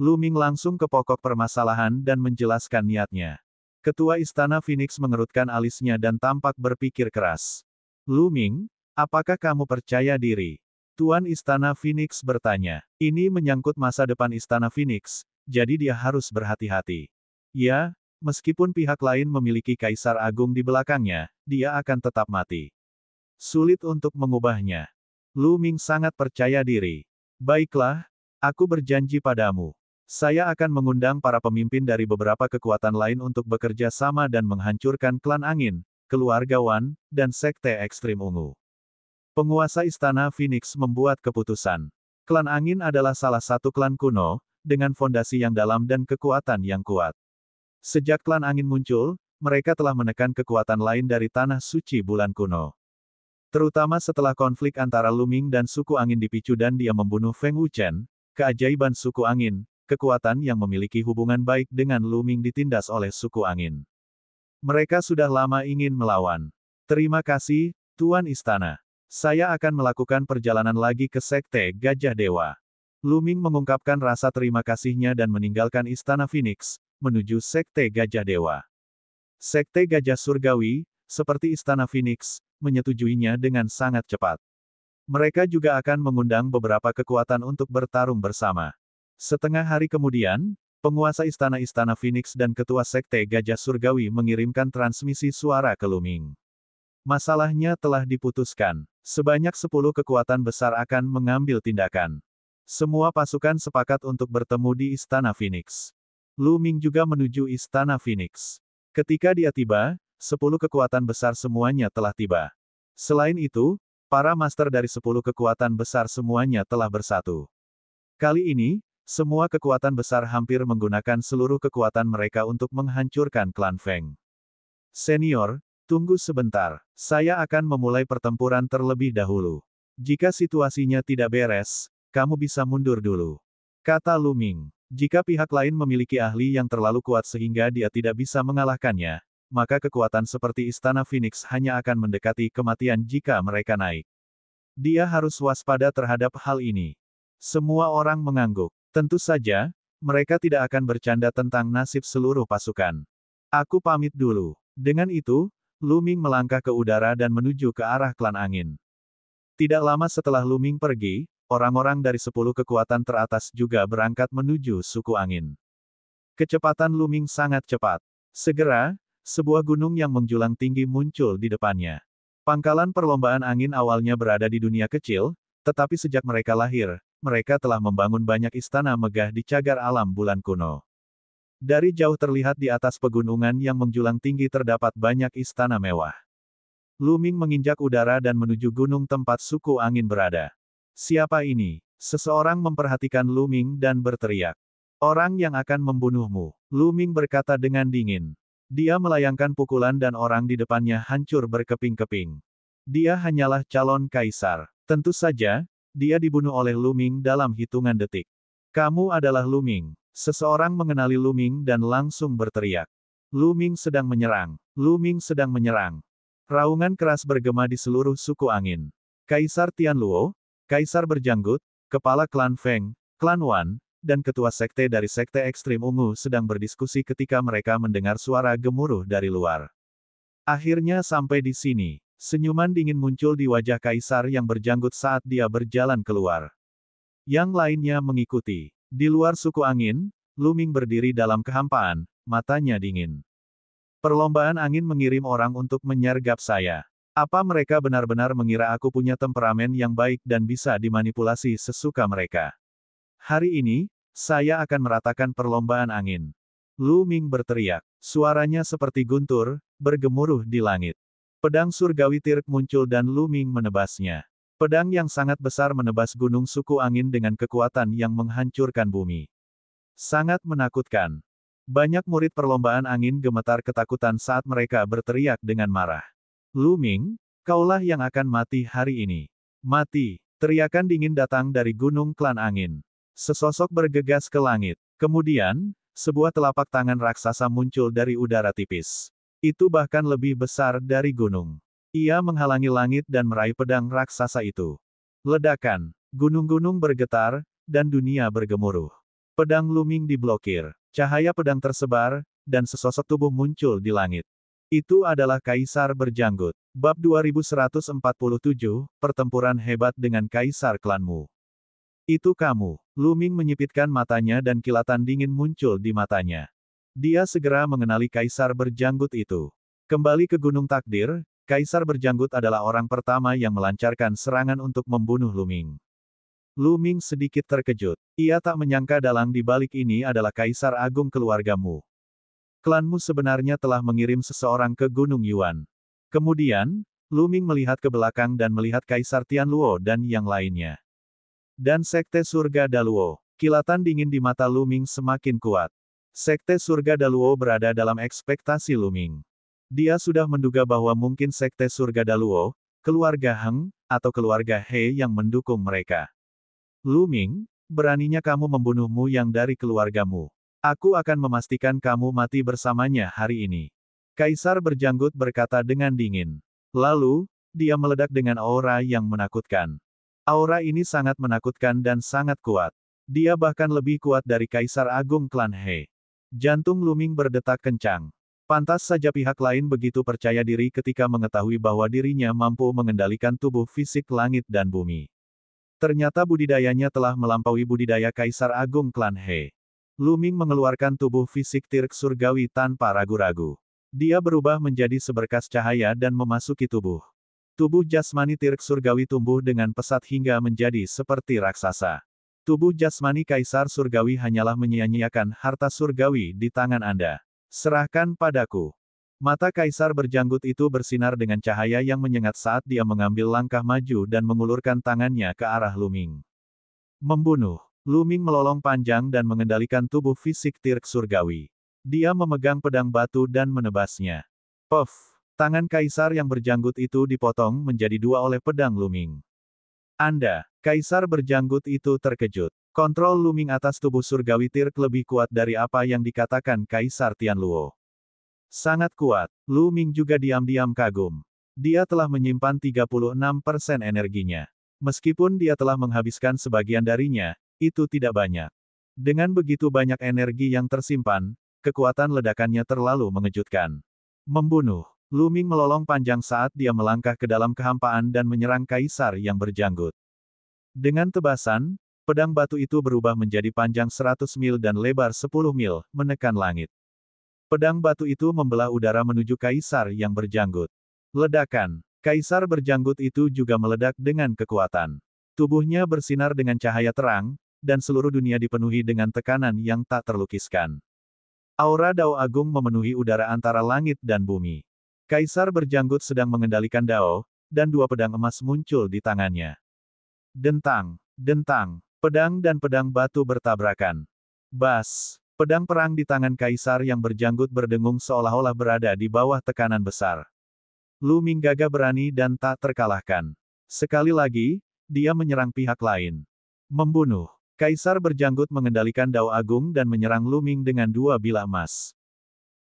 Lu Ming langsung ke pokok permasalahan dan menjelaskan niatnya. Ketua Istana Phoenix mengerutkan alisnya dan tampak berpikir keras. Lu Ming, apakah kamu percaya diri? Tuan Istana Phoenix bertanya. Ini menyangkut masa depan Istana Phoenix, jadi dia harus berhati-hati. Ya, meskipun pihak lain memiliki Kaisar Agung di belakangnya, dia akan tetap mati. Sulit untuk mengubahnya. Lu Ming sangat percaya diri. Baiklah, aku berjanji padamu. Saya akan mengundang para pemimpin dari beberapa kekuatan lain untuk bekerja sama dan menghancurkan klan angin, keluarga Wan, dan sekte ekstrim ungu. Penguasa Istana Phoenix membuat keputusan. Klan angin adalah salah satu klan kuno, dengan fondasi yang dalam dan kekuatan yang kuat. Sejak klan angin muncul, mereka telah menekan kekuatan lain dari tanah suci bulan kuno. Terutama setelah konflik antara Lu Ming dan suku angin dipicu dan dia membunuh Feng Wuchen, keajaiban suku angin, kekuatan yang memiliki hubungan baik dengan Lu Ming ditindas oleh suku angin. Mereka sudah lama ingin melawan. Terima kasih, Tuan Istana. Saya akan melakukan perjalanan lagi ke Sekte Gajah Dewa. Lu Ming mengungkapkan rasa terima kasihnya dan meninggalkan Istana Phoenix, menuju Sekte Gajah Dewa. Sekte Gajah Surgawi, seperti Istana Phoenix, menyetujuinya dengan sangat cepat. Mereka juga akan mengundang beberapa kekuatan untuk bertarung bersama. Setengah hari kemudian, penguasa Istana Phoenix dan ketua Sekte Gajah Surgawi mengirimkan transmisi suara ke Lu Ming. Masalahnya telah diputuskan. Sebanyak 10 kekuatan besar akan mengambil tindakan. Semua pasukan sepakat untuk bertemu di Istana Phoenix. Lu Ming juga menuju Istana Phoenix. Ketika dia tiba, 10 kekuatan besar semuanya telah tiba. Selain itu, para master dari 10 kekuatan besar semuanya telah bersatu. Kali ini, semua kekuatan besar hampir menggunakan seluruh kekuatan mereka untuk menghancurkan klan Feng. Senior, tunggu sebentar. Saya akan memulai pertempuran terlebih dahulu. Jika situasinya tidak beres, kamu bisa mundur dulu. Kata Lu Ming. Jika pihak lain memiliki ahli yang terlalu kuat sehingga dia tidak bisa mengalahkannya, maka kekuatan seperti Istana Phoenix hanya akan mendekati kematian jika mereka naik. Dia harus waspada terhadap hal ini. Semua orang mengangguk. Tentu saja, mereka tidak akan bercanda tentang nasib seluruh pasukan. Aku pamit dulu. Dengan itu, Lu Ming melangkah ke udara dan menuju ke arah klan angin. Tidak lama setelah Lu Ming pergi, orang-orang dari 10 kekuatan teratas juga berangkat menuju suku angin. Kecepatan Lu Ming sangat cepat. Segera, sebuah gunung yang menjulang tinggi muncul di depannya. Pangkalan perlombaan angin awalnya berada di dunia kecil, tetapi sejak mereka lahir, mereka telah membangun banyak istana megah di cagar alam bulan kuno. Dari jauh terlihat di atas pegunungan yang menjulang tinggi terdapat banyak istana mewah. Lu Ming menginjak udara dan menuju gunung tempat suku angin berada. Siapa ini? Seseorang memperhatikan Lu Ming dan berteriak. Orang yang akan membunuhmu. Lu Ming berkata dengan dingin. Dia melayangkan pukulan dan orang di depannya hancur berkeping-keping. Dia hanyalah calon kaisar. Tentu saja, dia dibunuh oleh Lu Ming dalam hitungan detik. Kamu adalah Lu Ming. Seseorang mengenali Lu Ming dan langsung berteriak. Lu Ming sedang menyerang. Lu Ming sedang menyerang. Raungan keras bergema di seluruh suku angin. Kaisar Tianluo, Kaisar berjanggut, kepala klan Feng, klan Wan, dan ketua sekte dari sekte ekstrim ungu sedang berdiskusi ketika mereka mendengar suara gemuruh dari luar. Akhirnya sampai di sini. Senyuman dingin muncul di wajah Kaisar yang berjanggut saat dia berjalan keluar. Yang lainnya mengikuti. Di luar suku angin, Lu Ming berdiri dalam kehampaan, matanya dingin. Perlombaan angin mengirim orang untuk menyergap saya. Apa mereka benar-benar mengira aku punya temperamen yang baik dan bisa dimanipulasi sesuka mereka? Hari ini, saya akan meratakan perlombaan angin. Lu Ming berteriak. Suaranya seperti guntur, bergemuruh di langit. Pedang surgawi Tirk muncul dan Lu Ming menebasnya. Pedang yang sangat besar menebas gunung suku angin dengan kekuatan yang menghancurkan bumi. Sangat menakutkan. Banyak murid perlombaan angin gemetar ketakutan saat mereka berteriak dengan marah. Lu Ming, kaulah yang akan mati hari ini. Mati. Teriakan dingin datang dari gunung klan angin. Sesosok bergegas ke langit. Kemudian, sebuah telapak tangan raksasa muncul dari udara tipis. Itu bahkan lebih besar dari gunung. Ia menghalangi langit dan meraih pedang raksasa itu. Ledakan. Gunung-gunung bergetar, dan dunia bergemuruh. Pedang Lu Ming diblokir. Cahaya pedang tersebar, dan sesosok tubuh muncul di langit. Itu adalah Kaisar berjanggut. Bab 2147, Pertempuran hebat dengan Kaisar klanmu. Itu kamu. Lu Ming menyipitkan matanya dan kilatan dingin muncul di matanya. Dia segera mengenali Kaisar berjanggut itu. Kembali ke Gunung Takdir, Kaisar berjanggut adalah orang pertama yang melancarkan serangan untuk membunuh Lu Ming. Lu Ming sedikit terkejut. Ia tak menyangka dalang di balik ini adalah Kaisar Agung keluargamu. Klanmu sebenarnya telah mengirim seseorang ke Gunung Yuan. Kemudian, Lu Ming melihat ke belakang dan melihat Kaisar Tianluo dan yang lainnya. Dan Sekte Surga Daluo. Kilatan dingin di mata Lu Ming semakin kuat. Sekte Surga Daluo berada dalam ekspektasi Lu Ming. Dia sudah menduga bahwa mungkin Sekte Surga Daluo, keluarga Heng, atau keluarga He yang mendukung mereka. Lu Ming, beraninya kamu membunuhmu yang dari keluargamu. Aku akan memastikan kamu mati bersamanya hari ini. Kaisar berjanggut berkata dengan dingin. Lalu, dia meledak dengan aura yang menakutkan. Aura ini sangat menakutkan dan sangat kuat. Dia bahkan lebih kuat dari Kaisar Agung klan He. Jantung Lu Ming berdetak kencang. Pantas saja pihak lain begitu percaya diri ketika mengetahui bahwa dirinya mampu mengendalikan tubuh fisik langit dan bumi. Ternyata budidayanya telah melampaui budidaya Kaisar Agung klan He. Lu Ming mengeluarkan tubuh fisik Tirk surgawi tanpa ragu-ragu. Dia berubah menjadi seberkas cahaya dan memasuki tubuh. Tubuh jasmani Tirk surgawi tumbuh dengan pesat hingga menjadi seperti raksasa. Tubuh jasmani Kaisar surgawi hanyalah menyia-nyiakan harta surgawi di tangan Anda. Serahkan padaku. Mata Kaisar berjanggut itu bersinar dengan cahaya yang menyengat saat dia mengambil langkah maju dan mengulurkan tangannya ke arah Lu Ming. Membunuh. Lu Ming melolong panjang dan mengendalikan tubuh fisik Tirk surgawi. Dia memegang pedang batu dan menebasnya. Puff. Tangan Kaisar yang berjanggut itu dipotong menjadi dua oleh pedang Lu Ming. Anda, Kaisar berjanggut itu terkejut. Kontrol Lu Ming atas tubuh surgawi Tirk lebih kuat dari apa yang dikatakan Kaisar Tianluo. Sangat kuat. Lu Ming juga diam-diam kagum. Dia telah menyimpan 36% energinya. Meskipun dia telah menghabiskan sebagian darinya, itu tidak banyak. Dengan begitu banyak energi yang tersimpan, kekuatan ledakannya terlalu mengejutkan. Membunuh. Lu Ming melolong panjang saat dia melangkah ke dalam kehampaan dan menyerang Kaisar yang berjanggut. Dengan tebasan, pedang batu itu berubah menjadi panjang 100 mil dan lebar 10 mil, menekan langit. Pedang batu itu membelah udara menuju Kaisar yang berjanggut. Ledakan. Kaisar berjanggut itu juga meledak dengan kekuatan. Tubuhnya bersinar dengan cahaya terang, dan seluruh dunia dipenuhi dengan tekanan yang tak terlukiskan. Aura Dao Agung memenuhi udara antara langit dan bumi. Kaisar berjanggut sedang mengendalikan Dao, dan dua pedang emas muncul di tangannya. Dentang, dentang, pedang dan pedang batu bertabrakan. Bas. Pedang perang di tangan kaisar yang berjanggut berdengung seolah-olah berada di bawah tekanan besar. Lu Ming gagah berani dan tak terkalahkan. Sekali lagi, dia menyerang pihak lain. Membunuh. Kaisar berjanggut mengendalikan Dao Agung dan menyerang Lu Ming dengan dua bilah emas.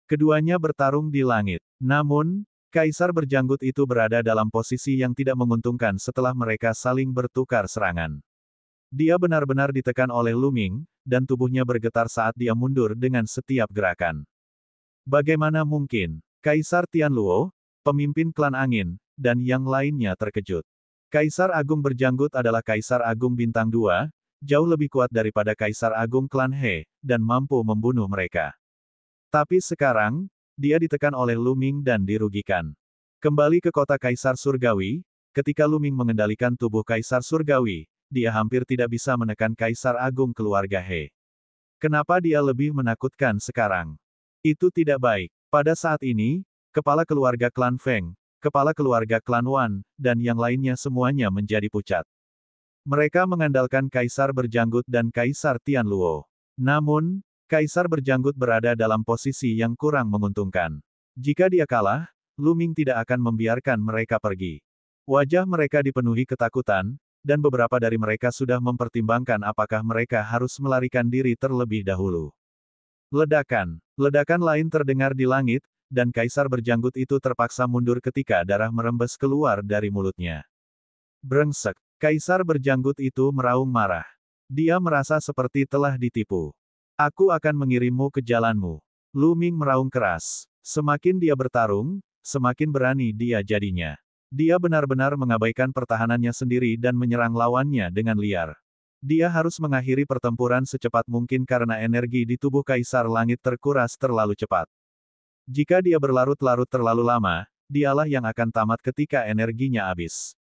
Keduanya bertarung di langit. Namun, Kaisar berjanggut itu berada dalam posisi yang tidak menguntungkan setelah mereka saling bertukar serangan. Dia benar-benar ditekan oleh Lu Ming, dan tubuhnya bergetar saat dia mundur dengan setiap gerakan. Bagaimana mungkin? Kaisar Tianluo, pemimpin klan angin, dan yang lainnya terkejut. Kaisar Agung berjanggut adalah Kaisar Agung Bintang 2, jauh lebih kuat daripada Kaisar Agung klan He, dan mampu membunuh mereka. Tapi sekarang, dia ditekan oleh Lu Ming dan dirugikan. Kembali ke kota Kaisar Surgawi, ketika Lu Ming mengendalikan tubuh Kaisar Surgawi, dia hampir tidak bisa menekan Kaisar Agung keluarga He. Kenapa dia lebih menakutkan sekarang? Itu tidak baik. Pada saat ini, kepala keluarga klan Feng, kepala keluarga klan Wan, dan yang lainnya semuanya menjadi pucat. Mereka mengandalkan Kaisar Berjanggut dan Kaisar Tianluo. Namun, Kaisar Berjanggut berada dalam posisi yang kurang menguntungkan. Jika dia kalah, Lu Ming tidak akan membiarkan mereka pergi. Wajah mereka dipenuhi ketakutan, dan beberapa dari mereka sudah mempertimbangkan apakah mereka harus melarikan diri terlebih dahulu. Ledakan. Ledakan lain terdengar di langit, dan Kaisar Berjanggut itu terpaksa mundur ketika darah merembes keluar dari mulutnya. Brengsek. Kaisar Berjanggut itu meraung marah. Dia merasa seperti telah ditipu. Aku akan mengirimmu ke jalanmu. Lu Ming meraung keras. Semakin dia bertarung, semakin berani dia jadinya. Dia benar-benar mengabaikan pertahanannya sendiri dan menyerang lawannya dengan liar. Dia harus mengakhiri pertempuran secepat mungkin karena energi di tubuh Kaisar Langit terkuras terlalu cepat. Jika dia berlarut-larut terlalu lama, dialah yang akan tamat ketika energinya habis.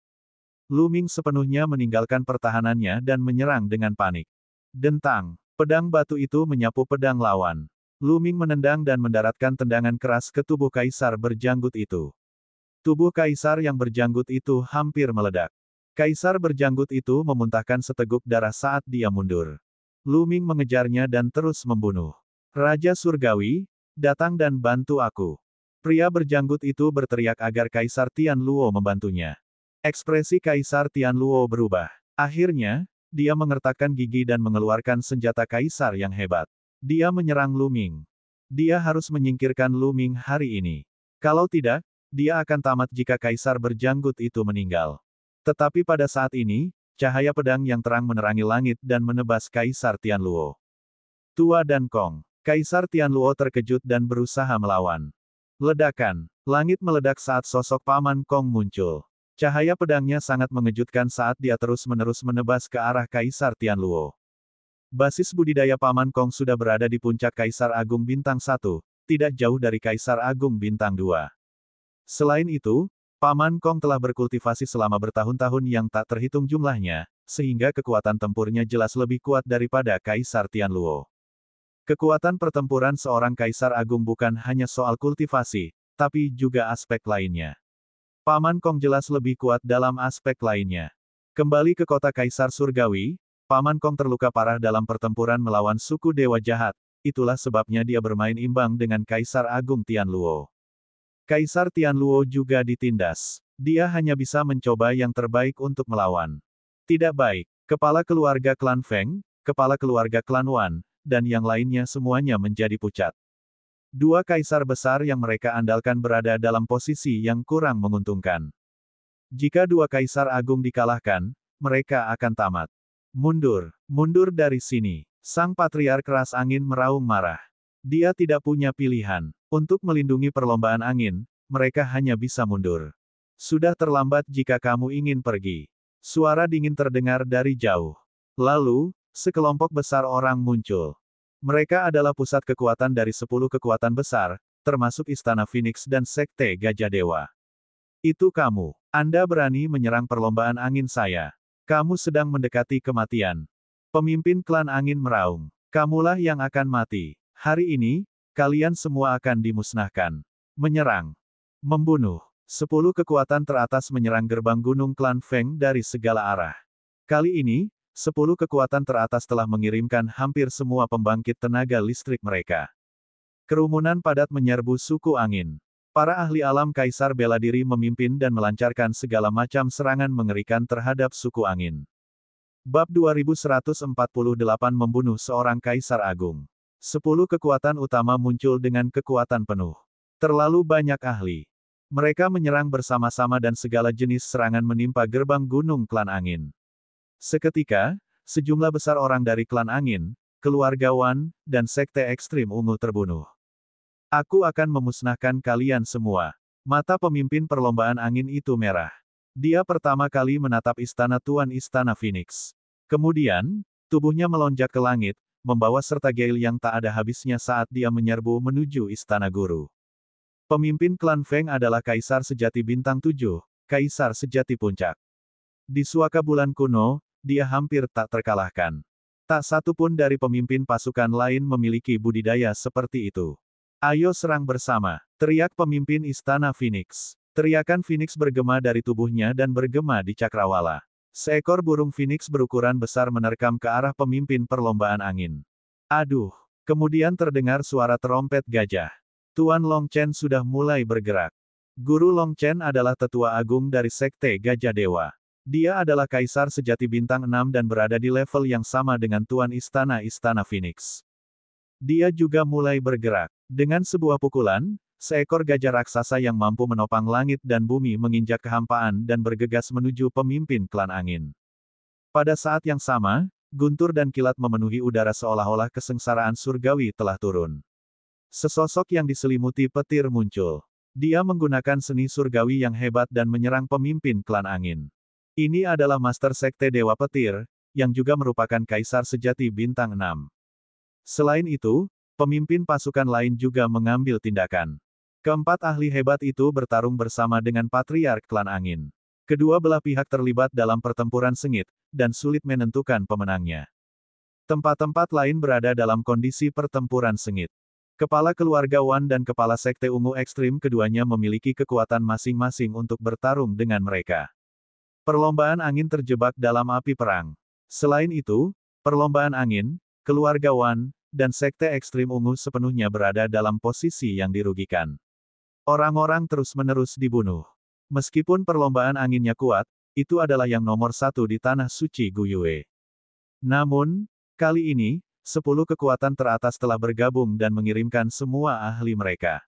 Lu Ming sepenuhnya meninggalkan pertahanannya dan menyerang dengan panik. Dentang. Pedang batu itu menyapu pedang lawan. Lu Ming menendang dan mendaratkan tendangan keras ke tubuh Kaisar Berjanggut itu. Tubuh Kaisar yang berjanggut itu hampir meledak. Kaisar Berjanggut itu memuntahkan seteguk darah saat dia mundur. Lu Ming mengejarnya dan terus membunuh. Raja Surgawi, datang dan bantu aku. Pria berjanggut itu berteriak agar Kaisar Tianluo membantunya. Ekspresi Kaisar Tianluo berubah. Akhirnya, dia mengertakkan gigi dan mengeluarkan senjata Kaisar yang hebat. Dia menyerang Lu Ming. Dia harus menyingkirkan Lu Ming hari ini. Kalau tidak, dia akan tamat jika Kaisar Berjanggut itu meninggal. Tetapi pada saat ini, cahaya pedang yang terang menerangi langit dan menebas Kaisar Tianluo. Tua dan Kong. Kaisar Tianluo terkejut dan berusaha melawan. Ledakan. Langit meledak saat sosok Paman Kong muncul. Cahaya pedangnya sangat mengejutkan saat dia terus-menerus menebas ke arah Kaisar Tianluo. Basis budidaya Paman Kong sudah berada di puncak Kaisar Agung Bintang 1, tidak jauh dari Kaisar Agung Bintang 2. Selain itu, Paman Kong telah berkultivasi selama bertahun-tahun yang tak terhitung jumlahnya, sehingga kekuatan tempurnya jelas lebih kuat daripada Kaisar Tianluo. Kekuatan pertempuran seorang Kaisar Agung bukan hanya soal kultivasi, tapi juga aspek lainnya. Paman Kong jelas lebih kuat dalam aspek lainnya. Kembali ke kota Kaisar Surgawi, Paman Kong terluka parah dalam pertempuran melawan suku Dewa Jahat, itulah sebabnya dia bermain imbang dengan Kaisar Agung Tianluo. Kaisar Tianluo juga ditindas. Dia hanya bisa mencoba yang terbaik untuk melawan. Tidak baik. Kepala keluarga klan Feng, kepala keluarga klan Wan, dan yang lainnya semuanya menjadi pucat. Dua kaisar besar yang mereka andalkan berada dalam posisi yang kurang menguntungkan. Jika dua kaisar agung dikalahkan, mereka akan tamat. Mundur. Mundur dari sini. Sang Patriark Ras Angin meraung marah. Dia tidak punya pilihan. Untuk melindungi perlombaan angin, mereka hanya bisa mundur. Sudah terlambat jika kamu ingin pergi. Suara dingin terdengar dari jauh. Lalu, sekelompok besar orang muncul. Mereka adalah pusat kekuatan dari 10 kekuatan besar, termasuk Istana Phoenix dan Sekte Gajah Dewa. Itu kamu. Anda berani menyerang perlombaan angin saya. Kamu sedang mendekati kematian. Pemimpin klan angin meraung. Kamulah yang akan mati. Hari ini, kalian semua akan dimusnahkan. Menyerang. Membunuh. 10 kekuatan teratas menyerang gerbang gunung klan Feng dari segala arah. Kali ini, 10 kekuatan teratas telah mengirimkan hampir semua pembangkit tenaga listrik mereka. Kerumunan padat menyerbu suku angin. Para ahli alam kaisar bela diri memimpin dan melancarkan segala macam serangan mengerikan terhadap suku angin. Bab 2148 membunuh seorang kaisar agung. 10 kekuatan utama muncul dengan kekuatan penuh. Terlalu banyak ahli. Mereka menyerang bersama-sama dan segala jenis serangan menimpa gerbang gunung klan angin. Seketika, sejumlah besar orang dari klan angin, keluarga Wan, dan sekte ekstrim ungu terbunuh. Aku akan memusnahkan kalian semua. Mata pemimpin perlombaan angin itu merah. Dia pertama kali menatap istana Tuan Istana Phoenix. Kemudian, tubuhnya melonjak ke langit, membawa serta Gale yang tak ada habisnya saat dia menyerbu menuju istana guru. Pemimpin klan Feng adalah Kaisar Sejati Bintang 7, Kaisar Sejati Puncak. Di suaka bulan kuno, dia hampir tak terkalahkan. Tak satu pun dari pemimpin pasukan lain memiliki budidaya seperti itu. Ayo serang bersama, teriak pemimpin Istana Phoenix. Teriakan Phoenix bergema dari tubuhnya dan bergema di cakrawala. Seekor burung Phoenix berukuran besar menerkam ke arah pemimpin perlombaan angin. Aduh! Kemudian terdengar suara trompet gajah. Tuan Long Chen sudah mulai bergerak. Guru Long Chen adalah tetua agung dari Sekte Gajah Dewa. Dia adalah Kaisar Sejati Bintang 6 dan berada di level yang sama dengan Tuan Istana Phoenix. Dia juga mulai bergerak. Dengan sebuah pukulan, seekor gajah raksasa yang mampu menopang langit dan bumi menginjak kehampaan dan bergegas menuju pemimpin klan angin. Pada saat yang sama, guntur dan kilat memenuhi udara seolah-olah kesengsaraan surgawi telah turun. Sesosok yang diselimuti petir muncul. Dia menggunakan seni surgawi yang hebat dan menyerang pemimpin klan angin. Ini adalah Master Sekte Dewa Petir, yang juga merupakan Kaisar Sejati Bintang 6. Selain itu, pemimpin pasukan lain juga mengambil tindakan. Keempat ahli hebat itu bertarung bersama dengan Patriark Klan Angin. Kedua belah pihak terlibat dalam pertempuran sengit, dan sulit menentukan pemenangnya. Tempat-tempat lain berada dalam kondisi pertempuran sengit. Kepala keluarga Wan dan kepala Sekte Ungu Ekstrim keduanya memiliki kekuatan masing-masing untuk bertarung dengan mereka. Perlombaan angin terjebak dalam api perang. Selain itu, perlombaan angin, keluarga Wan, dan Sekte Ekstrim Ungu sepenuhnya berada dalam posisi yang dirugikan. Orang-orang terus-menerus dibunuh. Meskipun perlombaan anginnya kuat, itu adalah yang nomor satu di tanah suci Guyue. Namun, kali ini, 10 kekuatan teratas telah bergabung dan mengirimkan semua ahli mereka.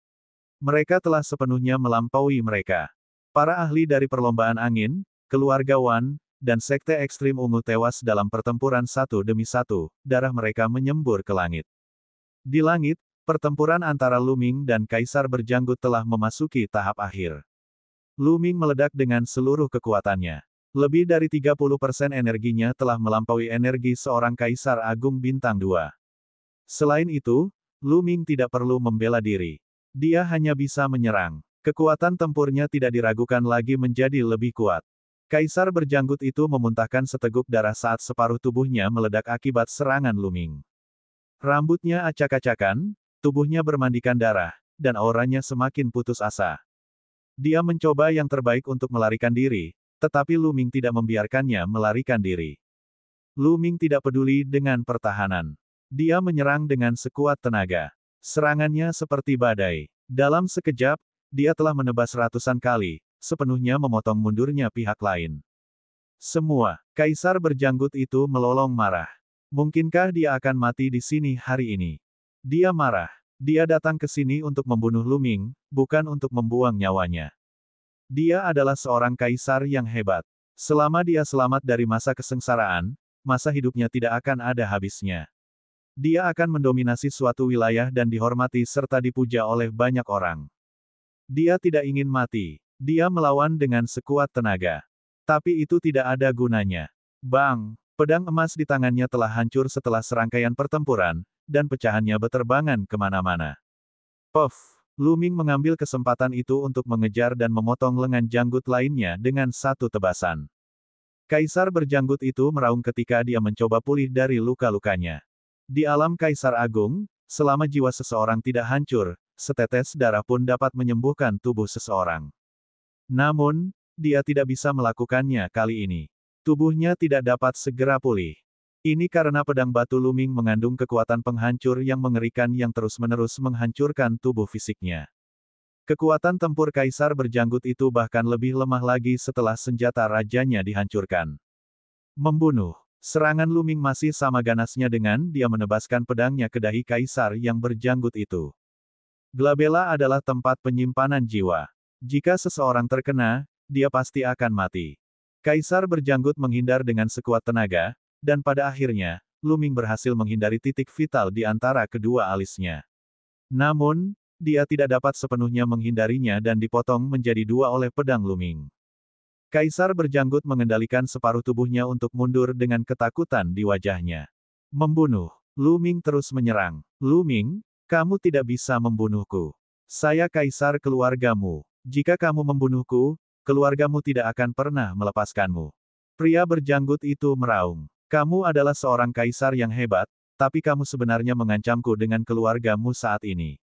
Mereka telah sepenuhnya melampaui mereka. Para ahli dari perlombaan angin, keluarga Wan, dan Sekte Ekstrim Ungu tewas dalam pertempuran satu demi satu, darah mereka menyembur ke langit. Di langit, pertempuran antara Lu Ming dan Kaisar Berjanggut telah memasuki tahap akhir. Lu Ming meledak dengan seluruh kekuatannya. Lebih dari 30% energinya telah melampaui energi seorang Kaisar Agung Bintang 2. Selain itu, Lu Ming tidak perlu membela diri. Dia hanya bisa menyerang. Kekuatan tempurnya tidak diragukan lagi menjadi lebih kuat. Kaisar Berjanggut itu memuntahkan seteguk darah saat separuh tubuhnya meledak akibat serangan Lu Ming. Rambutnya acak-acakan, tubuhnya bermandikan darah, dan auranya semakin putus asa. Dia mencoba yang terbaik untuk melarikan diri, tetapi Lu Ming tidak membiarkannya melarikan diri. Lu Ming tidak peduli dengan pertahanan. Dia menyerang dengan sekuat tenaga. Serangannya seperti badai. Dalam sekejap, dia telah menebas ratusan kali, sepenuhnya memotong mundurnya pihak lain. Semua Kaisar Berjanggut itu melolong marah. Mungkinkah dia akan mati di sini hari ini? Dia marah. Dia datang ke sini untuk membunuh Lu Ming, bukan untuk membuang nyawanya. Dia adalah seorang kaisar yang hebat. Selama dia selamat dari masa kesengsaraan, masa hidupnya tidak akan ada habisnya. Dia akan mendominasi suatu wilayah dan dihormati serta dipuja oleh banyak orang. Dia tidak ingin mati. Dia melawan dengan sekuat tenaga. Tapi itu tidak ada gunanya. Bang! Pedang emas di tangannya telah hancur setelah serangkaian pertempuran, dan pecahannya beterbangan kemana-mana. Puff! Lu Ming mengambil kesempatan itu untuk mengejar dan memotong lengan janggut lainnya dengan satu tebasan. Kaisar Berjanggut itu meraung ketika dia mencoba pulih dari luka-lukanya. Di alam Kaisar Agung, selama jiwa seseorang tidak hancur, setetes darah pun dapat menyembuhkan tubuh seseorang. Namun, dia tidak bisa melakukannya kali ini. Tubuhnya tidak dapat segera pulih. Ini karena pedang batu Lu Ming mengandung kekuatan penghancur yang mengerikan yang terus-menerus menghancurkan tubuh fisiknya. Kekuatan tempur kaisar berjanggut itu bahkan lebih lemah lagi setelah senjata rajanya dihancurkan. Membunuh. Serangan Lu Ming masih sama ganasnya dengan dia menebaskan pedangnya ke dahi kaisar yang berjanggut itu. Glabella adalah tempat penyimpanan jiwa. Jika seseorang terkena, dia pasti akan mati. Kaisar berjanggut menghindar dengan sekuat tenaga, dan pada akhirnya, Lu Ming berhasil menghindari titik vital di antara kedua alisnya. Namun, dia tidak dapat sepenuhnya menghindarinya dan dipotong menjadi dua oleh pedang Lu Ming. Kaisar berjanggut mengendalikan separuh tubuhnya untuk mundur dengan ketakutan di wajahnya. Membunuh. Lu Ming terus menyerang. Lu Ming, kamu tidak bisa membunuhku. Saya kaisar keluargamu. Jika kamu membunuhku, keluargamu tidak akan pernah melepaskanmu. Pria berjanggut itu meraung. Kamu adalah seorang kaisar yang hebat, tapi kamu sebenarnya mengancamku dengan keluargamu saat ini.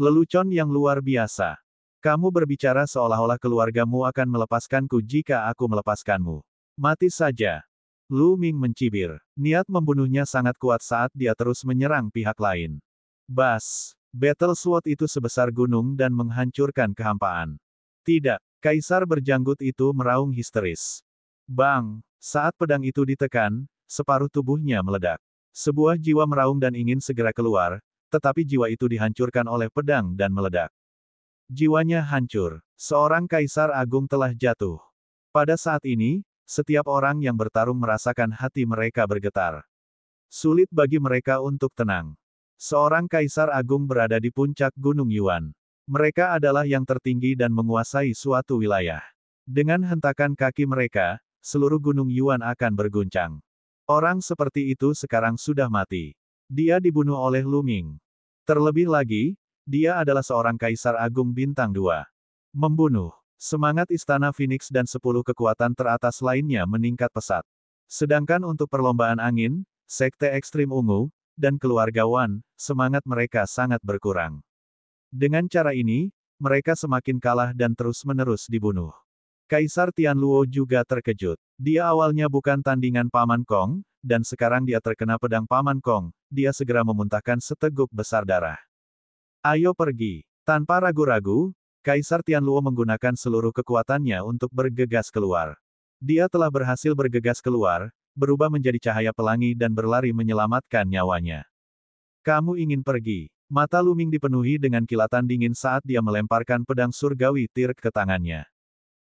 Lelucon yang luar biasa. Kamu berbicara seolah-olah keluargamu akan melepaskanku jika aku melepaskanmu. Mati saja. Lu Ming mencibir. Niat membunuhnya sangat kuat saat dia terus menyerang pihak lain. Bas. Battle Sword itu sebesar gunung dan menghancurkan kehampaan. Tidak. Kaisar berjanggut itu meraung histeris. Bang. Saat pedang itu ditekan, separuh tubuhnya meledak. Sebuah jiwa meraung dan ingin segera keluar, tetapi jiwa itu dihancurkan oleh pedang dan meledak. Jiwanya hancur. Seorang kaisar agung telah jatuh. Pada saat ini, setiap orang yang bertarung merasakan hati mereka bergetar. Sulit bagi mereka untuk tenang. Seorang kaisar agung berada di puncak Gunung Yuan. Mereka adalah yang tertinggi dan menguasai suatu wilayah. Dengan hentakan kaki mereka, seluruh Gunung Yuan akan berguncang. Orang seperti itu sekarang sudah mati. Dia dibunuh oleh Lu Ming. Terlebih lagi, dia adalah seorang kaisar agung bintang 2. Membunuh. Semangat Istana Phoenix dan 10 kekuatan teratas lainnya meningkat pesat. Sedangkan untuk perlombaan angin, Sekte Ekstrim Ungu, dan keluarga Wan, semangat mereka sangat berkurang. Dengan cara ini, mereka semakin kalah dan terus-menerus dibunuh. Kaisar Tianluo juga terkejut. Dia awalnya bukan tandingan Paman Kong, dan sekarang dia terkena pedang Paman Kong. Dia segera memuntahkan seteguk besar darah. Ayo pergi. Tanpa ragu-ragu, Kaisar Tianluo menggunakan seluruh kekuatannya untuk bergegas keluar. Dia telah berhasil bergegas keluar, berubah menjadi cahaya pelangi dan berlari menyelamatkan nyawanya. Kamu ingin pergi. Mata Lu Ming dipenuhi dengan kilatan dingin saat dia melemparkan pedang surgawi Tirk ke tangannya.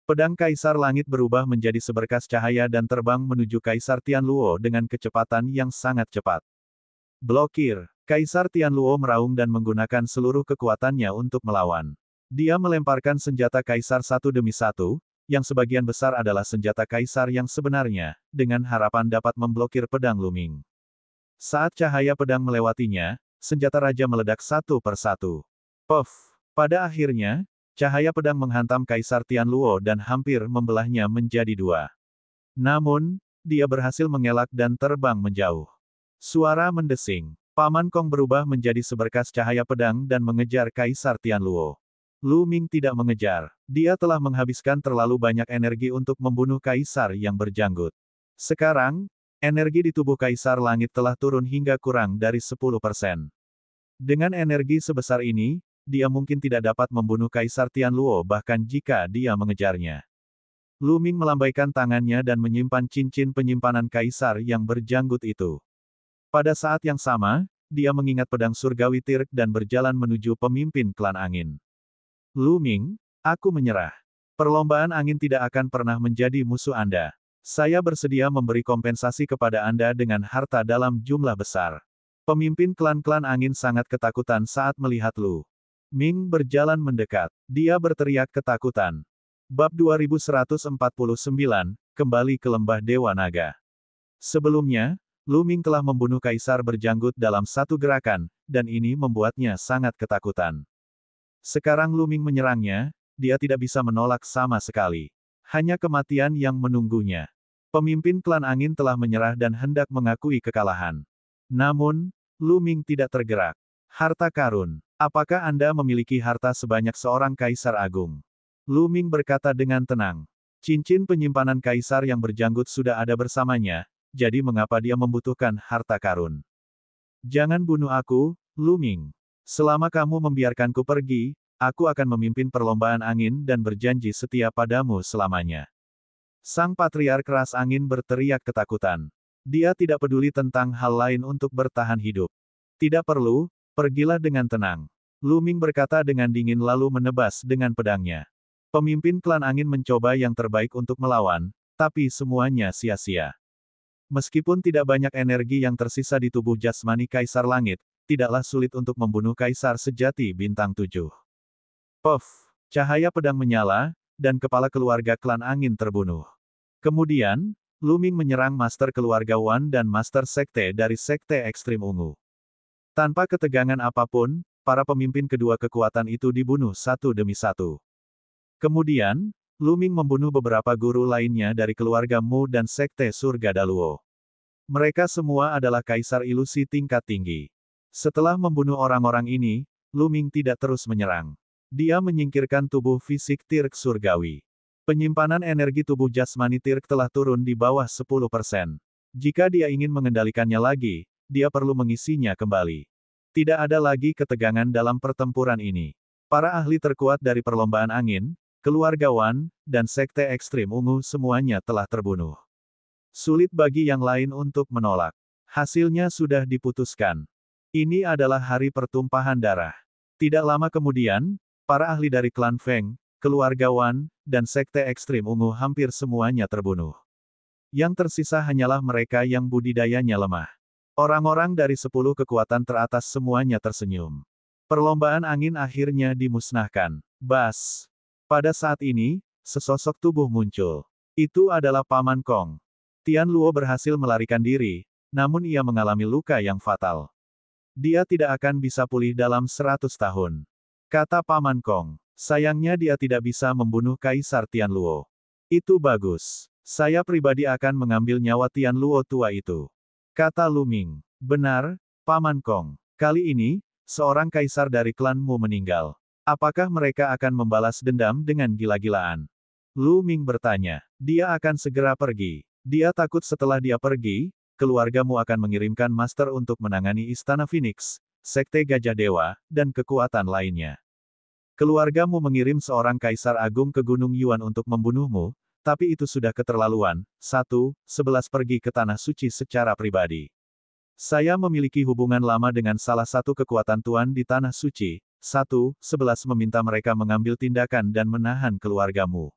Pedang Kaisar Langit berubah menjadi seberkas cahaya dan terbang menuju Kaisar Tianluo dengan kecepatan yang sangat cepat. Blokir. Kaisar Tianluo meraung dan menggunakan seluruh kekuatannya untuk melawan. Dia melemparkan senjata Kaisar satu demi satu, yang sebagian besar adalah senjata Kaisar yang sebenarnya, dengan harapan dapat memblokir pedang Lu Ming. Saat cahaya pedang melewatinya, senjata raja meledak satu persatu. Puff. Pada akhirnya, cahaya pedang menghantam Kaisar Tianluo dan hampir membelahnya menjadi dua. Namun, dia berhasil mengelak dan terbang menjauh. Suara mendesing. Paman Kong berubah menjadi seberkas cahaya pedang dan mengejar Kaisar Tianluo. Lu Ming tidak mengejar. Dia telah menghabiskan terlalu banyak energi untuk membunuh Kaisar yang berjanggut. Sekarang, energi di tubuh Kaisar Langit telah turun hingga kurang dari 10%. Dengan energi sebesar ini, dia mungkin tidak dapat membunuh Kaisar Tianluo bahkan jika dia mengejarnya. Lu Ming melambaikan tangannya dan menyimpan cincin penyimpanan Kaisar yang berjanggut itu. Pada saat yang sama, dia mengingat pedang surgawi Tirk dan berjalan menuju pemimpin klan angin. Lu Ming, aku menyerah. Perlombaan angin tidak akan pernah menjadi musuh Anda. Saya bersedia memberi kompensasi kepada Anda dengan harta dalam jumlah besar. Pemimpin klan-klan angin sangat ketakutan saat melihat Lu Ming berjalan mendekat. Dia berteriak ketakutan. Bab 2149, kembali ke Lembah Dewa Naga. Sebelumnya, Lu Ming telah membunuh Kaisar berjanggut dalam satu gerakan, dan ini membuatnya sangat ketakutan. Sekarang Lu Ming menyerangnya, dia tidak bisa menolak sama sekali. Hanya kematian yang menunggunya. Pemimpin klan angin telah menyerah dan hendak mengakui kekalahan. Namun, Lu Ming tidak tergerak. Harta karun. Apakah Anda memiliki harta sebanyak seorang Kaisar Agung? Lu Ming berkata dengan tenang. Cincin penyimpanan kaisar yang berjanggut sudah ada bersamanya, jadi mengapa dia membutuhkan harta karun? Jangan bunuh aku, Lu Ming. Selama kamu membiarkanku pergi, aku akan memimpin perlombaan angin dan berjanji setia padamu selamanya. Sang patriark ras angin berteriak ketakutan. Dia tidak peduli tentang hal lain untuk bertahan hidup. Tidak perlu, pergilah dengan tenang. Lu Ming berkata dengan dingin lalu menebas dengan pedangnya. Pemimpin klan angin mencoba yang terbaik untuk melawan, tapi semuanya sia-sia. Meskipun tidak banyak energi yang tersisa di tubuh jasmani Kaisar Langit, tidaklah sulit untuk membunuh Kaisar sejati bintang 7. Puff! Cahaya pedang menyala, dan kepala keluarga klan angin terbunuh. Kemudian, Lu Ming menyerang Master Keluarga Wan dan Master Sekte dari Sekte Ekstrim Ungu. Tanpa ketegangan apapun, para pemimpin kedua kekuatan itu dibunuh satu demi satu. Kemudian, Lu Ming membunuh beberapa guru lainnya dari keluarga Mu dan Sekte Surga Daluo. Mereka semua adalah kaisar ilusi tingkat tinggi. Setelah membunuh orang-orang ini, Lu Ming tidak terus menyerang. Dia menyingkirkan tubuh fisik Tirk Surgawi. Penyimpanan energi tubuh jasmani Tirk telah turun di bawah 10%. Jika dia ingin mengendalikannya lagi, dia perlu mengisinya kembali. Tidak ada lagi ketegangan dalam pertempuran ini. Para ahli terkuat dari perlombaan angin, keluarga Wan, dan Sekte Ekstrim Ungu semuanya telah terbunuh. Sulit bagi yang lain untuk menolak. Hasilnya sudah diputuskan. Ini adalah hari pertumpahan darah. Tidak lama kemudian, para ahli dari klan Feng, keluarga Wan, dan Sekte Ekstrim Ungu hampir semuanya terbunuh. Yang tersisa hanyalah mereka yang budidayanya lemah. Orang-orang dari 10 kekuatan teratas semuanya tersenyum. Perlombaan angin akhirnya dimusnahkan. Bas! Pada saat ini, sesosok tubuh muncul. Itu adalah Paman Kong. Tian Luo berhasil melarikan diri, namun ia mengalami luka yang fatal. Dia tidak akan bisa pulih dalam 100 tahun. Kata Paman Kong. Sayangnya dia tidak bisa membunuh Kaisar Tian Luo. Itu bagus. Saya pribadi akan mengambil nyawa Tian Luo tua itu. Kata Lu Ming. Benar, Paman Kong. Kali ini, seorang kaisar dari klan Mu meninggal. Apakah mereka akan membalas dendam dengan gila-gilaan? Lu Ming bertanya. Dia akan segera pergi. Dia takut setelah dia pergi, keluargamu akan mengirimkan master untuk menangani Istana Phoenix, Sekte Gajah Dewa, dan kekuatan lainnya. Keluargamu mengirim seorang kaisar agung ke Gunung Yuan untuk membunuhmu, tapi itu sudah keterlaluan. 1. 11 pergi ke Tanah Suci secara pribadi. Saya memiliki hubungan lama dengan salah satu kekuatan Tuan di Tanah Suci. 1. 11 meminta mereka mengambil tindakan dan menahan keluargamu.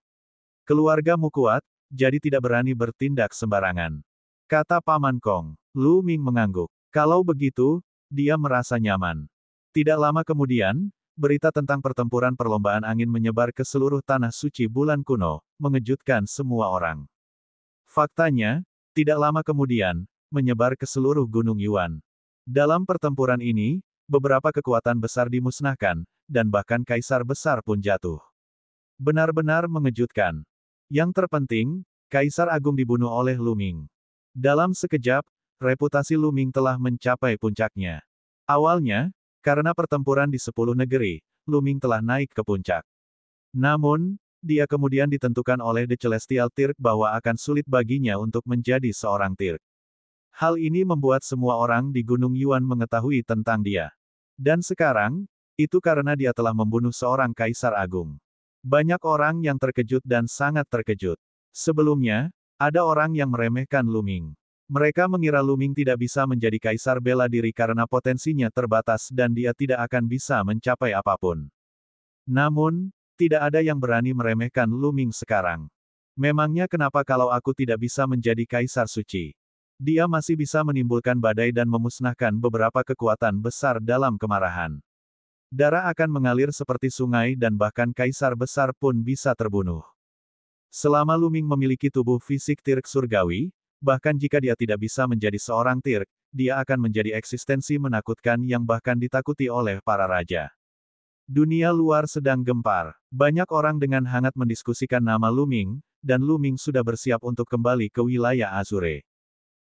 Keluargamu kuat, jadi tidak berani bertindak sembarangan. Kata Paman Kong. Lu Ming mengangguk. Kalau begitu, dia merasa nyaman. Tidak lama kemudian, berita tentang pertempuran perlombaan angin menyebar ke seluruh Tanah Suci Bulan Kuno, mengejutkan semua orang. Faktanya, tidak lama kemudian, menyebar ke seluruh Gunung Yuan. Dalam pertempuran ini, beberapa kekuatan besar dimusnahkan, dan bahkan kaisar besar pun jatuh. Benar-benar mengejutkan. Yang terpenting, Kaisar Agung dibunuh oleh Lu Ming. Dalam sekejap, reputasi Lu Ming telah mencapai puncaknya. Awalnya, karena pertempuran di 10 negeri, Lu Ming telah naik ke puncak. Namun, dia kemudian ditentukan oleh The Celestial Tirk bahwa akan sulit baginya untuk menjadi seorang Tirk. Hal ini membuat semua orang di Gunung Yuan mengetahui tentang dia. Dan sekarang, itu karena dia telah membunuh seorang kaisar agung. Banyak orang yang terkejut dan sangat terkejut. Sebelumnya, ada orang yang meremehkan Lu Ming. Mereka mengira Lu Ming tidak bisa menjadi kaisar bela diri karena potensinya terbatas dan dia tidak akan bisa mencapai apapun. Namun, tidak ada yang berani meremehkan Lu Ming sekarang. Memangnya kenapa kalau aku tidak bisa menjadi kaisar suci? Dia masih bisa menimbulkan badai dan memusnahkan beberapa kekuatan besar dalam kemarahan. Darah akan mengalir seperti sungai dan bahkan kaisar besar pun bisa terbunuh. Selama Lu Ming memiliki tubuh fisik Tirk surgawi, bahkan jika dia tidak bisa menjadi seorang Tirk, dia akan menjadi eksistensi menakutkan yang bahkan ditakuti oleh para raja. Dunia luar sedang gempar. Banyak orang dengan hangat mendiskusikan nama Lu Ming, dan Lu Ming sudah bersiap untuk kembali ke wilayah Azure.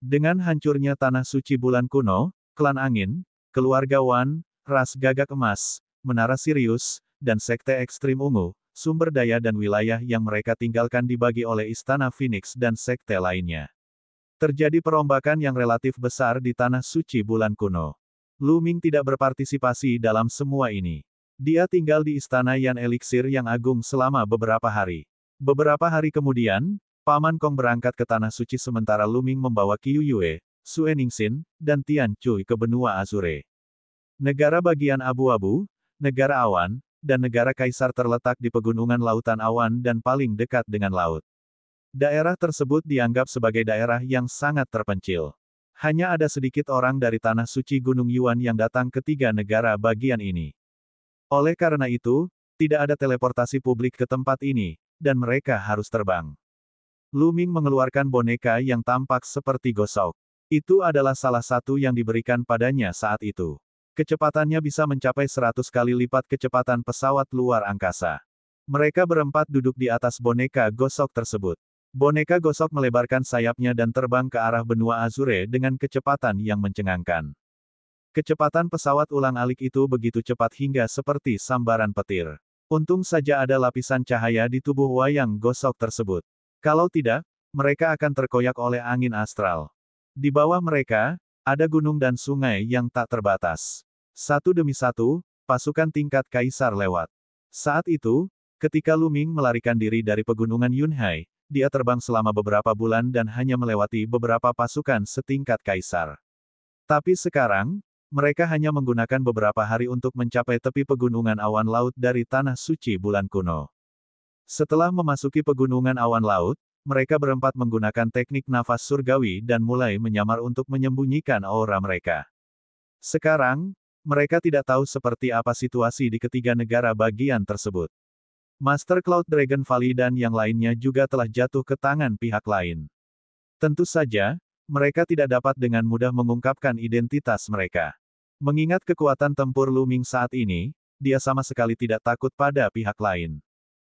Dengan hancurnya Tanah Suci Bulan Kuno, Klan Angin, Keluarga Wan, Ras Gagak Emas, Menara Sirius, dan Sekte Ekstrim Ungu, sumber daya dan wilayah yang mereka tinggalkan dibagi oleh Istana Phoenix dan sekte lainnya. Terjadi perombakan yang relatif besar di Tanah Suci Bulan Kuno. Lu Ming tidak berpartisipasi dalam semua ini. Dia tinggal di Istana Yan Elixir yang agung selama beberapa hari. Beberapa hari kemudian, Paman Kong berangkat ke Tanah Suci sementara Lu Ming membawa Qiu Yue, Sue Ningsin, dan Tian Cui ke benua Azure. Negara bagian abu-abu, negara awan, dan negara kaisar terletak di pegunungan lautan awan dan paling dekat dengan laut. Daerah tersebut dianggap sebagai daerah yang sangat terpencil. Hanya ada sedikit orang dari Tanah Suci Gunung Yuan yang datang ke tiga negara bagian ini. Oleh karena itu, tidak ada teleportasi publik ke tempat ini, dan mereka harus terbang. Lu Ming mengeluarkan boneka yang tampak seperti gosok. Itu adalah salah satu yang diberikan padanya saat itu. Kecepatannya bisa mencapai 100 kali lipat kecepatan pesawat luar angkasa. Mereka berempat duduk di atas boneka gosok tersebut. Boneka gosok melebarkan sayapnya dan terbang ke arah benua Azure dengan kecepatan yang mencengangkan. Kecepatan pesawat ulang-alik itu begitu cepat hingga seperti sambaran petir. Untung saja ada lapisan cahaya di tubuh wayang gosok tersebut. Kalau tidak, mereka akan terkoyak oleh angin astral. Di bawah mereka, ada gunung dan sungai yang tak terbatas. Satu demi satu, pasukan tingkat kaisar lewat. Saat itu, ketika Lu Ming melarikan diri dari pegunungan Yunhai, dia terbang selama beberapa bulan dan hanya melewati beberapa pasukan setingkat kaisar. Tapi sekarang, mereka hanya menggunakan beberapa hari untuk mencapai tepi pegunungan awan laut dari Tanah Suci Bulan Kuno. Setelah memasuki pegunungan awan laut, mereka berempat menggunakan teknik nafas surgawi dan mulai menyamar untuk menyembunyikan aura mereka. Sekarang, mereka tidak tahu seperti apa situasi di ketiga negara bagian tersebut. Master Cloud Dragon Valley dan yang lainnya juga telah jatuh ke tangan pihak lain. Tentu saja, mereka tidak dapat dengan mudah mengungkapkan identitas mereka. Mengingat kekuatan tempur Lu Ming saat ini, dia sama sekali tidak takut pada pihak lain.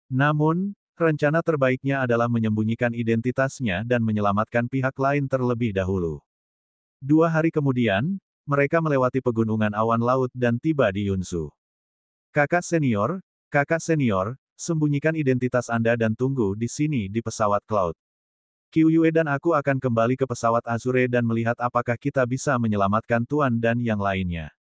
Namun, rencana terbaiknya adalah menyembunyikan identitasnya dan menyelamatkan pihak lain terlebih dahulu. 2 hari kemudian, mereka melewati pegunungan awan laut dan tiba di Yunsu. Kakak senior, sembunyikan identitas Anda dan tunggu di sini di pesawat Cloud. Qiu Yue dan aku akan kembali ke pesawat Azure dan melihat apakah kita bisa menyelamatkan Tuan dan yang lainnya.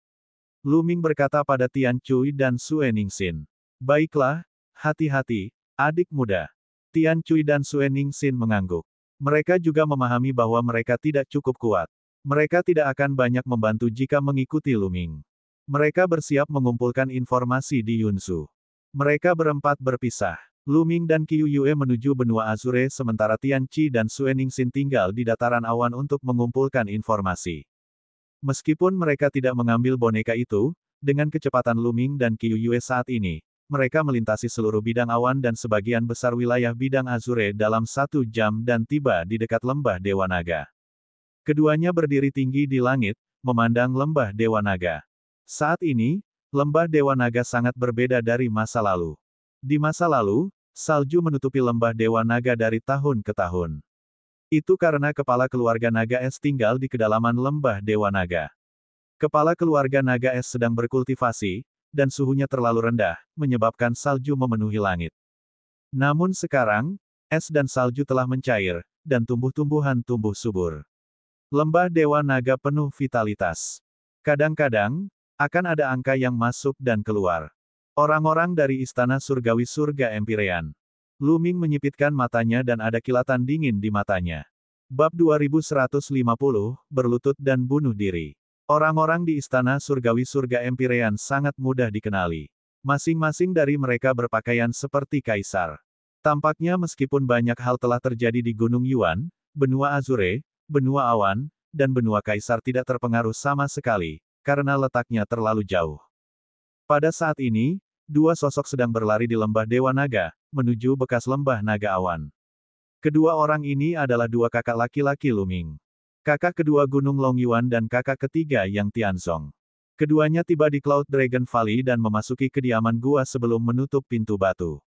Lu Ming berkata pada Tian Cui dan Sue Ningsin. Baiklah, hati-hati, adik muda. Tian Cui dan Sue Ningsin mengangguk. Mereka juga memahami bahwa mereka tidak cukup kuat. Mereka tidak akan banyak membantu jika mengikuti Lu Ming. Mereka bersiap mengumpulkan informasi di Yunsu. Mereka berempat berpisah. Lu Ming dan Qiu Yue menuju benua Azure sementara Tian Qi dan Sue Ningsin tinggal di dataran awan untuk mengumpulkan informasi. Meskipun mereka tidak mengambil boneka itu, dengan kecepatan Lu Ming dan Qiu Yue saat ini, mereka melintasi seluruh bidang awan dan sebagian besar wilayah bidang Azure dalam 1 jam dan tiba di dekat lembah Dewa Naga. Keduanya berdiri tinggi di langit, memandang lembah Dewa Naga. Saat ini, lembah Dewa Naga sangat berbeda dari masa lalu. Di masa lalu, salju menutupi lembah Dewa Naga dari tahun ke tahun. Itu karena kepala keluarga Naga Es tinggal di kedalaman lembah Dewa Naga. Kepala keluarga Naga Es sedang berkultivasi, dan suhunya terlalu rendah, menyebabkan salju memenuhi langit. Namun sekarang, es dan salju telah mencair, dan tumbuh-tumbuhan tumbuh subur. Lembah Dewa Naga penuh vitalitas. Kadang-kadang, akan ada angka yang masuk dan keluar. Orang-orang dari Istana Surgawi Surga Empirean. Lu Ming menyipitkan matanya dan ada kilatan dingin di matanya. Bab 2150, Berlutut dan Bunuh Diri. Orang-orang di Istana Surgawi Surga Empirean sangat mudah dikenali. Masing-masing dari mereka berpakaian seperti kaisar. Tampaknya meskipun banyak hal telah terjadi di Gunung Yuan, benua Azure, benua awan, dan benua kaisar tidak terpengaruh sama sekali, karena letaknya terlalu jauh. Pada saat ini, dua sosok sedang berlari di lembah Dewa Naga, menuju bekas lembah Naga Awan. Kedua orang ini adalah dua kakak laki-laki Lu Ming. Kakak kedua Gunung Longyuan dan kakak ketiga Yang Tianzong. Keduanya tiba di Cloud Dragon Valley dan memasuki kediaman gua sebelum menutup pintu batu.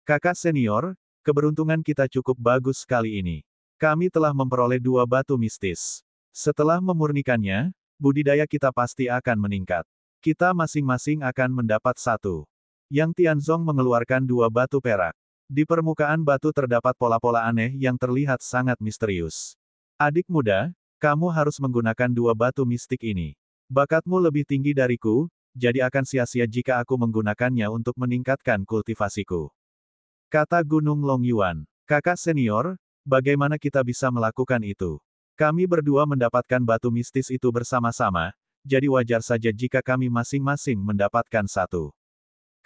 Kakak senior, keberuntungan kita cukup bagus kali ini. Kami telah memperoleh 2 batu mistis. Setelah memurnikannya, budidaya kita pasti akan meningkat. Kita masing-masing akan mendapat 1. Yang Tianzong mengeluarkan dua batu perak. Di permukaan batu terdapat pola-pola aneh yang terlihat sangat misterius. Adik muda, kamu harus menggunakan dua batu mistik ini. Bakatmu lebih tinggi dariku, jadi akan sia-sia jika aku menggunakannya untuk meningkatkan kultivasiku. Kata Gunung Longyuan. Kakak senior, bagaimana kita bisa melakukan itu? Kami berdua mendapatkan batu mistis itu bersama-sama, jadi wajar saja jika kami masing-masing mendapatkan satu.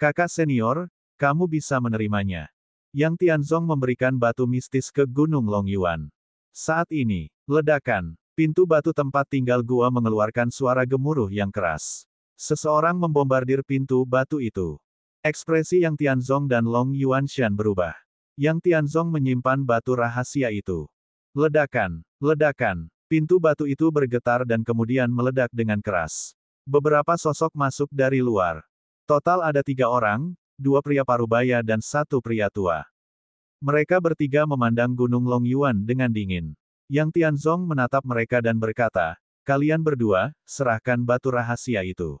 Kakak senior, kamu bisa menerimanya. Yang Tianzong memberikan batu mistis ke Gunung Longyuan. Saat ini, ledakan. Pintu batu tempat tinggal gua mengeluarkan suara gemuruh yang keras. Seseorang membombardir pintu batu itu. Ekspresi Yang Tianzong dan Long Yuanshan berubah. Yang Tianzong menyimpan batu rahasia itu. Ledakan, ledakan. Pintu batu itu bergetar dan kemudian meledak dengan keras. Beberapa sosok masuk dari luar. Total ada 3 orang, 2 pria parubaya dan 1 pria tua. Mereka bertiga memandang Gunung Longyuan dengan dingin. Yang Tianzong menatap mereka dan berkata, kalian berdua, serahkan batu rahasia itu.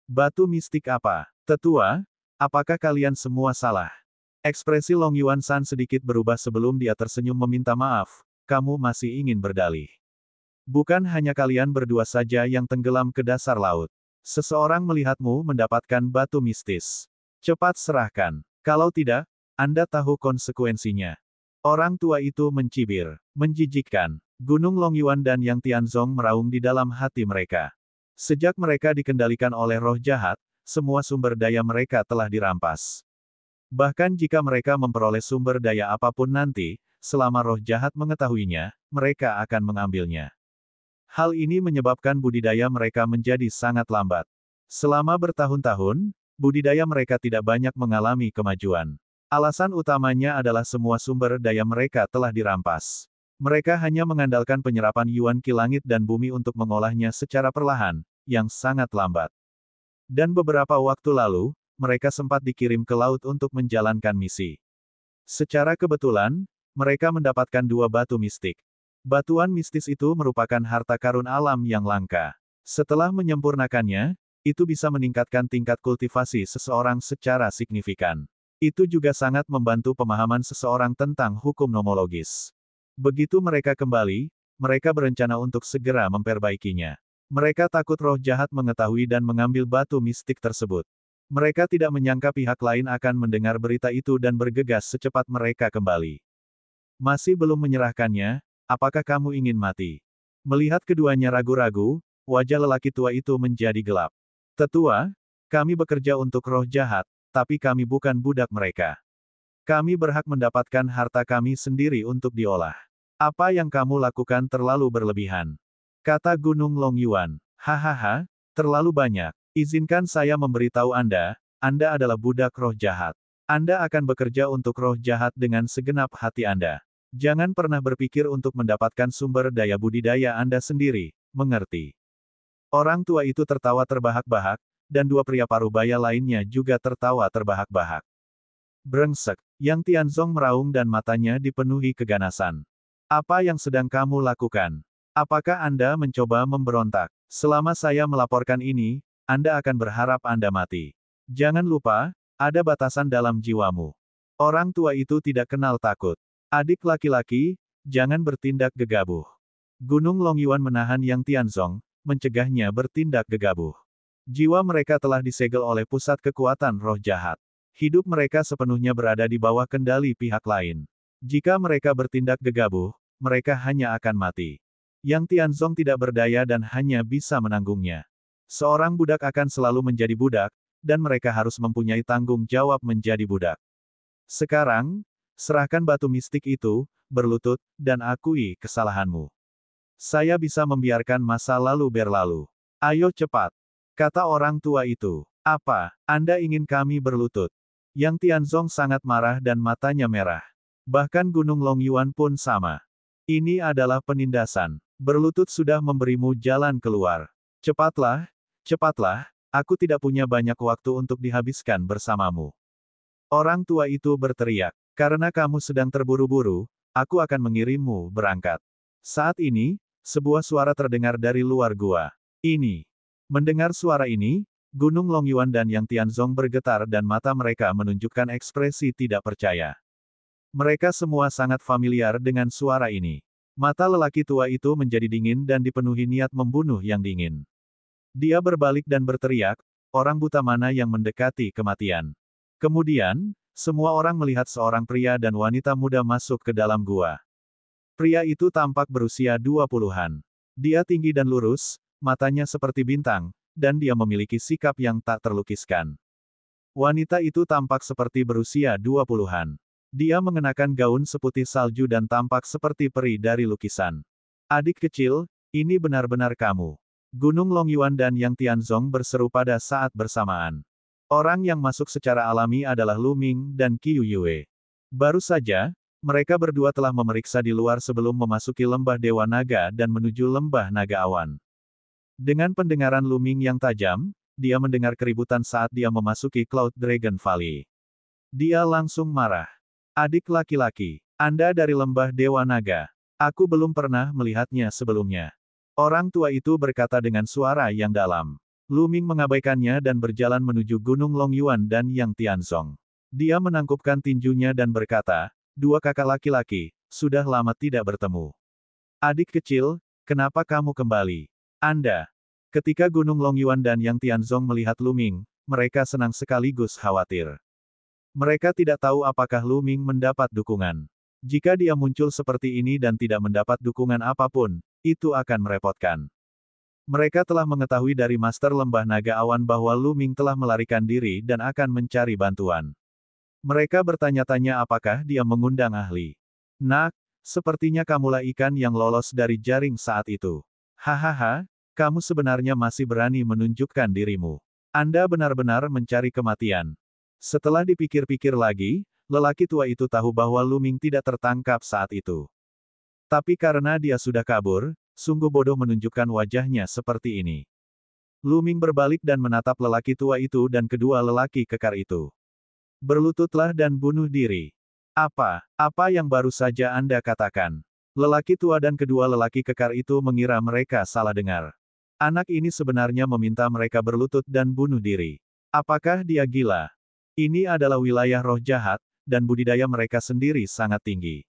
Batu mistik apa? Tetua, apakah kalian semua salah? Ekspresi Long Yuan-san sedikit berubah sebelum dia tersenyum meminta maaf, kamu masih ingin berdalih. Bukan hanya kalian berdua saja yang tenggelam ke dasar laut. Seseorang melihatmu mendapatkan batu mistis. Cepat serahkan. Kalau tidak, Anda tahu konsekuensinya. Orang tua itu mencibir. Menjijikkan. Gunung Longyuan dan Yang Tianzong meraung di dalam hati mereka. Sejak mereka dikendalikan oleh roh jahat, semua sumber daya mereka telah dirampas. Bahkan jika mereka memperoleh sumber daya apapun nanti, selama roh jahat mengetahuinya, mereka akan mengambilnya. Hal ini menyebabkan budidaya mereka menjadi sangat lambat. Selama bertahun-tahun, budidaya mereka tidak banyak mengalami kemajuan. Alasan utamanya adalah semua sumber daya mereka telah dirampas. Mereka hanya mengandalkan penyerapan Yuan Ki langit dan bumi untuk mengolahnya secara perlahan, yang sangat lambat. Dan beberapa waktu lalu, mereka sempat dikirim ke laut untuk menjalankan misi. Secara kebetulan, mereka mendapatkan 2 batu mistik. Batuan mistis itu merupakan harta karun alam yang langka. Setelah menyempurnakannya, itu bisa meningkatkan tingkat kultivasi seseorang secara signifikan. Itu juga sangat membantu pemahaman seseorang tentang hukum nomologis. Begitu mereka kembali, mereka berencana untuk segera memperbaikinya. Mereka takut roh jahat mengetahui dan mengambil batu mistik tersebut. Mereka tidak menyangka pihak lain akan mendengar berita itu dan bergegas secepat mereka kembali. Masih belum menyerahkannya, apakah kamu ingin mati? Melihat keduanya ragu-ragu, wajah lelaki tua itu menjadi gelap. Tetua, kami bekerja untuk roh jahat, tapi kami bukan budak mereka. Kami berhak mendapatkan harta kami sendiri untuk diolah. Apa yang kamu lakukan terlalu berlebihan. Kata Gunung Longyuan. Hahaha, terlalu banyak. Izinkan saya memberitahu Anda adalah budak roh jahat. Anda akan bekerja untuk roh jahat dengan segenap hati Anda. Jangan pernah berpikir untuk mendapatkan sumber daya budidaya Anda sendiri, mengerti? Orang tua itu tertawa terbahak-bahak, dan 2 pria parubaya lainnya juga tertawa terbahak-bahak. Brengsek, Yang Tianzong meraung dan matanya dipenuhi keganasan. Apa yang sedang kamu lakukan? Apakah Anda mencoba memberontak? Selama saya melaporkan ini, Anda akan berharap Anda mati. Jangan lupa, ada batasan dalam jiwamu. Orang tua itu tidak kenal takut. Adik laki-laki, jangan bertindak gegabah. Gunung Longyuan menahan Yang Tianzong, mencegahnya bertindak gegabah. Jiwa mereka telah disegel oleh pusat kekuatan roh jahat. Hidup mereka sepenuhnya berada di bawah kendali pihak lain. Jika mereka bertindak gegabah, mereka hanya akan mati. Yang Tianzong tidak berdaya dan hanya bisa menanggungnya. Seorang budak akan selalu menjadi budak, dan mereka harus mempunyai tanggung jawab menjadi budak. Sekarang, serahkan batu mistik itu, berlutut, dan akui kesalahanmu. Saya bisa membiarkan masa lalu berlalu. Ayo cepat. Kata orang tua itu. Apa, Anda ingin kami berlutut? Yang Tianzong sangat marah dan matanya merah. Bahkan Gunung Longyuan pun sama. Ini adalah penindasan. Berlutut sudah memberimu jalan keluar. Cepatlah, cepatlah, aku tidak punya banyak waktu untuk dihabiskan bersamamu. Orang tua itu berteriak, karena kamu sedang terburu-buru, aku akan mengirimmu berangkat. Saat ini, sebuah suara terdengar dari luar gua. Ini. Mendengar suara ini, Gunung Longyuan dan Yang Tianzong bergetar dan mata mereka menunjukkan ekspresi tidak percaya. Mereka semua sangat familiar dengan suara ini. Mata lelaki tua itu menjadi dingin dan dipenuhi niat membunuh yang dingin. Dia berbalik dan berteriak, orang buta mana yang mendekati kematian. Kemudian, semua orang melihat seorang pria dan wanita muda masuk ke dalam gua. Pria itu tampak berusia 20-an. Dia tinggi dan lurus, matanya seperti bintang, dan dia memiliki sikap yang tak terlukiskan. Wanita itu tampak seperti berusia 20-an. Dia mengenakan gaun seputih salju dan tampak seperti peri dari lukisan. Adik kecil, ini benar-benar kamu. Gunung Longyuan dan Yang Tianzong berseru pada saat bersamaan. Orang yang masuk secara alami adalah Lu Ming dan Qiu Yue. Baru saja, mereka berdua telah memeriksa di luar sebelum memasuki lembah Dewa Naga dan menuju lembah Naga Awan. Dengan pendengaran Lu Ming yang tajam, dia mendengar keributan saat dia memasuki Cloud Dragon Valley. Dia langsung marah. Adik laki-laki, Anda dari lembah Dewa Naga. Aku belum pernah melihatnya sebelumnya. Orang tua itu berkata dengan suara yang dalam. Lu Ming mengabaikannya dan berjalan menuju Gunung Longyuan dan Yang Tianzong. Dia menangkupkan tinjunya dan berkata, dua kakak laki-laki, sudah lama tidak bertemu. Adik kecil, kenapa kamu kembali? Anda. Ketika Gunung Longyuan dan Yang Tianzong melihat Lu Ming, mereka senang sekaligus khawatir. Mereka tidak tahu apakah Lu Ming mendapat dukungan. Jika dia muncul seperti ini dan tidak mendapat dukungan apapun, itu akan merepotkan. Mereka telah mengetahui dari Master Lembah Naga Awan bahwa Lu Ming telah melarikan diri dan akan mencari bantuan. Mereka bertanya-tanya apakah dia mengundang ahli. Nak, sepertinya kamulah ikan yang lolos dari jaring saat itu. Hahaha, kamu sebenarnya masih berani menunjukkan dirimu. Anda benar-benar mencari kematian. Setelah dipikir-pikir lagi, lelaki tua itu tahu bahwa Lu Ming tidak tertangkap saat itu. Tapi karena dia sudah kabur, sungguh bodoh menunjukkan wajahnya seperti ini. Lu Ming berbalik dan menatap lelaki tua itu dan kedua lelaki kekar itu. Berlututlah dan bunuh diri. Apa yang baru saja Anda katakan? Lelaki tua dan kedua lelaki kekar itu mengira mereka salah dengar. Anak ini sebenarnya meminta mereka berlutut dan bunuh diri. Apakah dia gila? Ini adalah wilayah roh jahat, dan budidaya mereka sendiri sangat tinggi.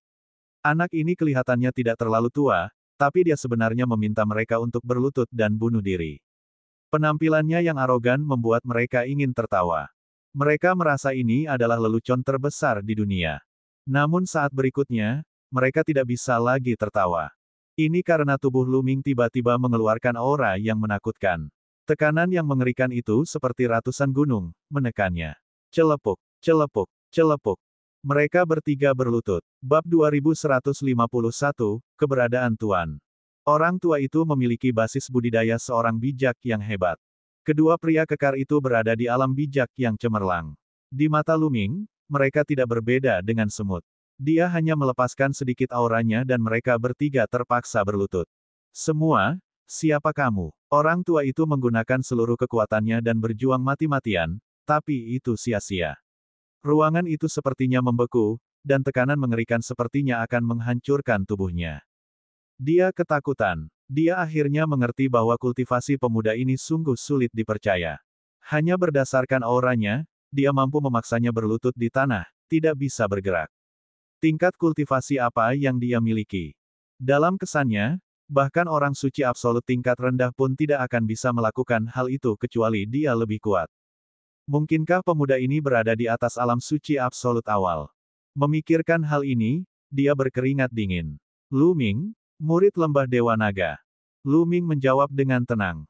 Anak ini kelihatannya tidak terlalu tua, tapi dia sebenarnya meminta mereka untuk berlutut dan bunuh diri. Penampilannya yang arogan membuat mereka ingin tertawa. Mereka merasa ini adalah lelucon terbesar di dunia. Namun saat berikutnya, mereka tidak bisa lagi tertawa. Ini karena tubuh Lu Ming tiba-tiba mengeluarkan aura yang menakutkan. Tekanan yang mengerikan itu seperti ratusan gunung, menekannya. Celepuk, celepuk, celepuk. Mereka bertiga berlutut. Bab 2151, Keberadaan Tuan. Orang tua itu memiliki basis budidaya seorang bijak yang hebat. Kedua pria kekar itu berada di alam bijak yang cemerlang. Di mata Lu Ming, mereka tidak berbeda dengan semut. Dia hanya melepaskan sedikit auranya dan mereka bertiga terpaksa berlutut. Semua, siapa kamu? Orang tua itu menggunakan seluruh kekuatannya dan berjuang mati-matian, tapi itu sia-sia. Ruangan itu sepertinya membeku, dan tekanan mengerikan sepertinya akan menghancurkan tubuhnya. Dia ketakutan. Dia akhirnya mengerti bahwa kultivasi pemuda ini sungguh sulit dipercaya. Hanya berdasarkan auranya, dia mampu memaksanya berlutut di tanah, tidak bisa bergerak. Tingkat kultivasi apa yang dia miliki? Dalam kesannya, bahkan orang suci absolut tingkat rendah pun tidak akan bisa melakukan hal itu kecuali dia lebih kuat. Mungkinkah pemuda ini berada di atas alam suci absolut awal? Memikirkan hal ini, dia berkeringat dingin. Lu Ming, murid lembah Dewa Naga. Lu Ming menjawab dengan tenang.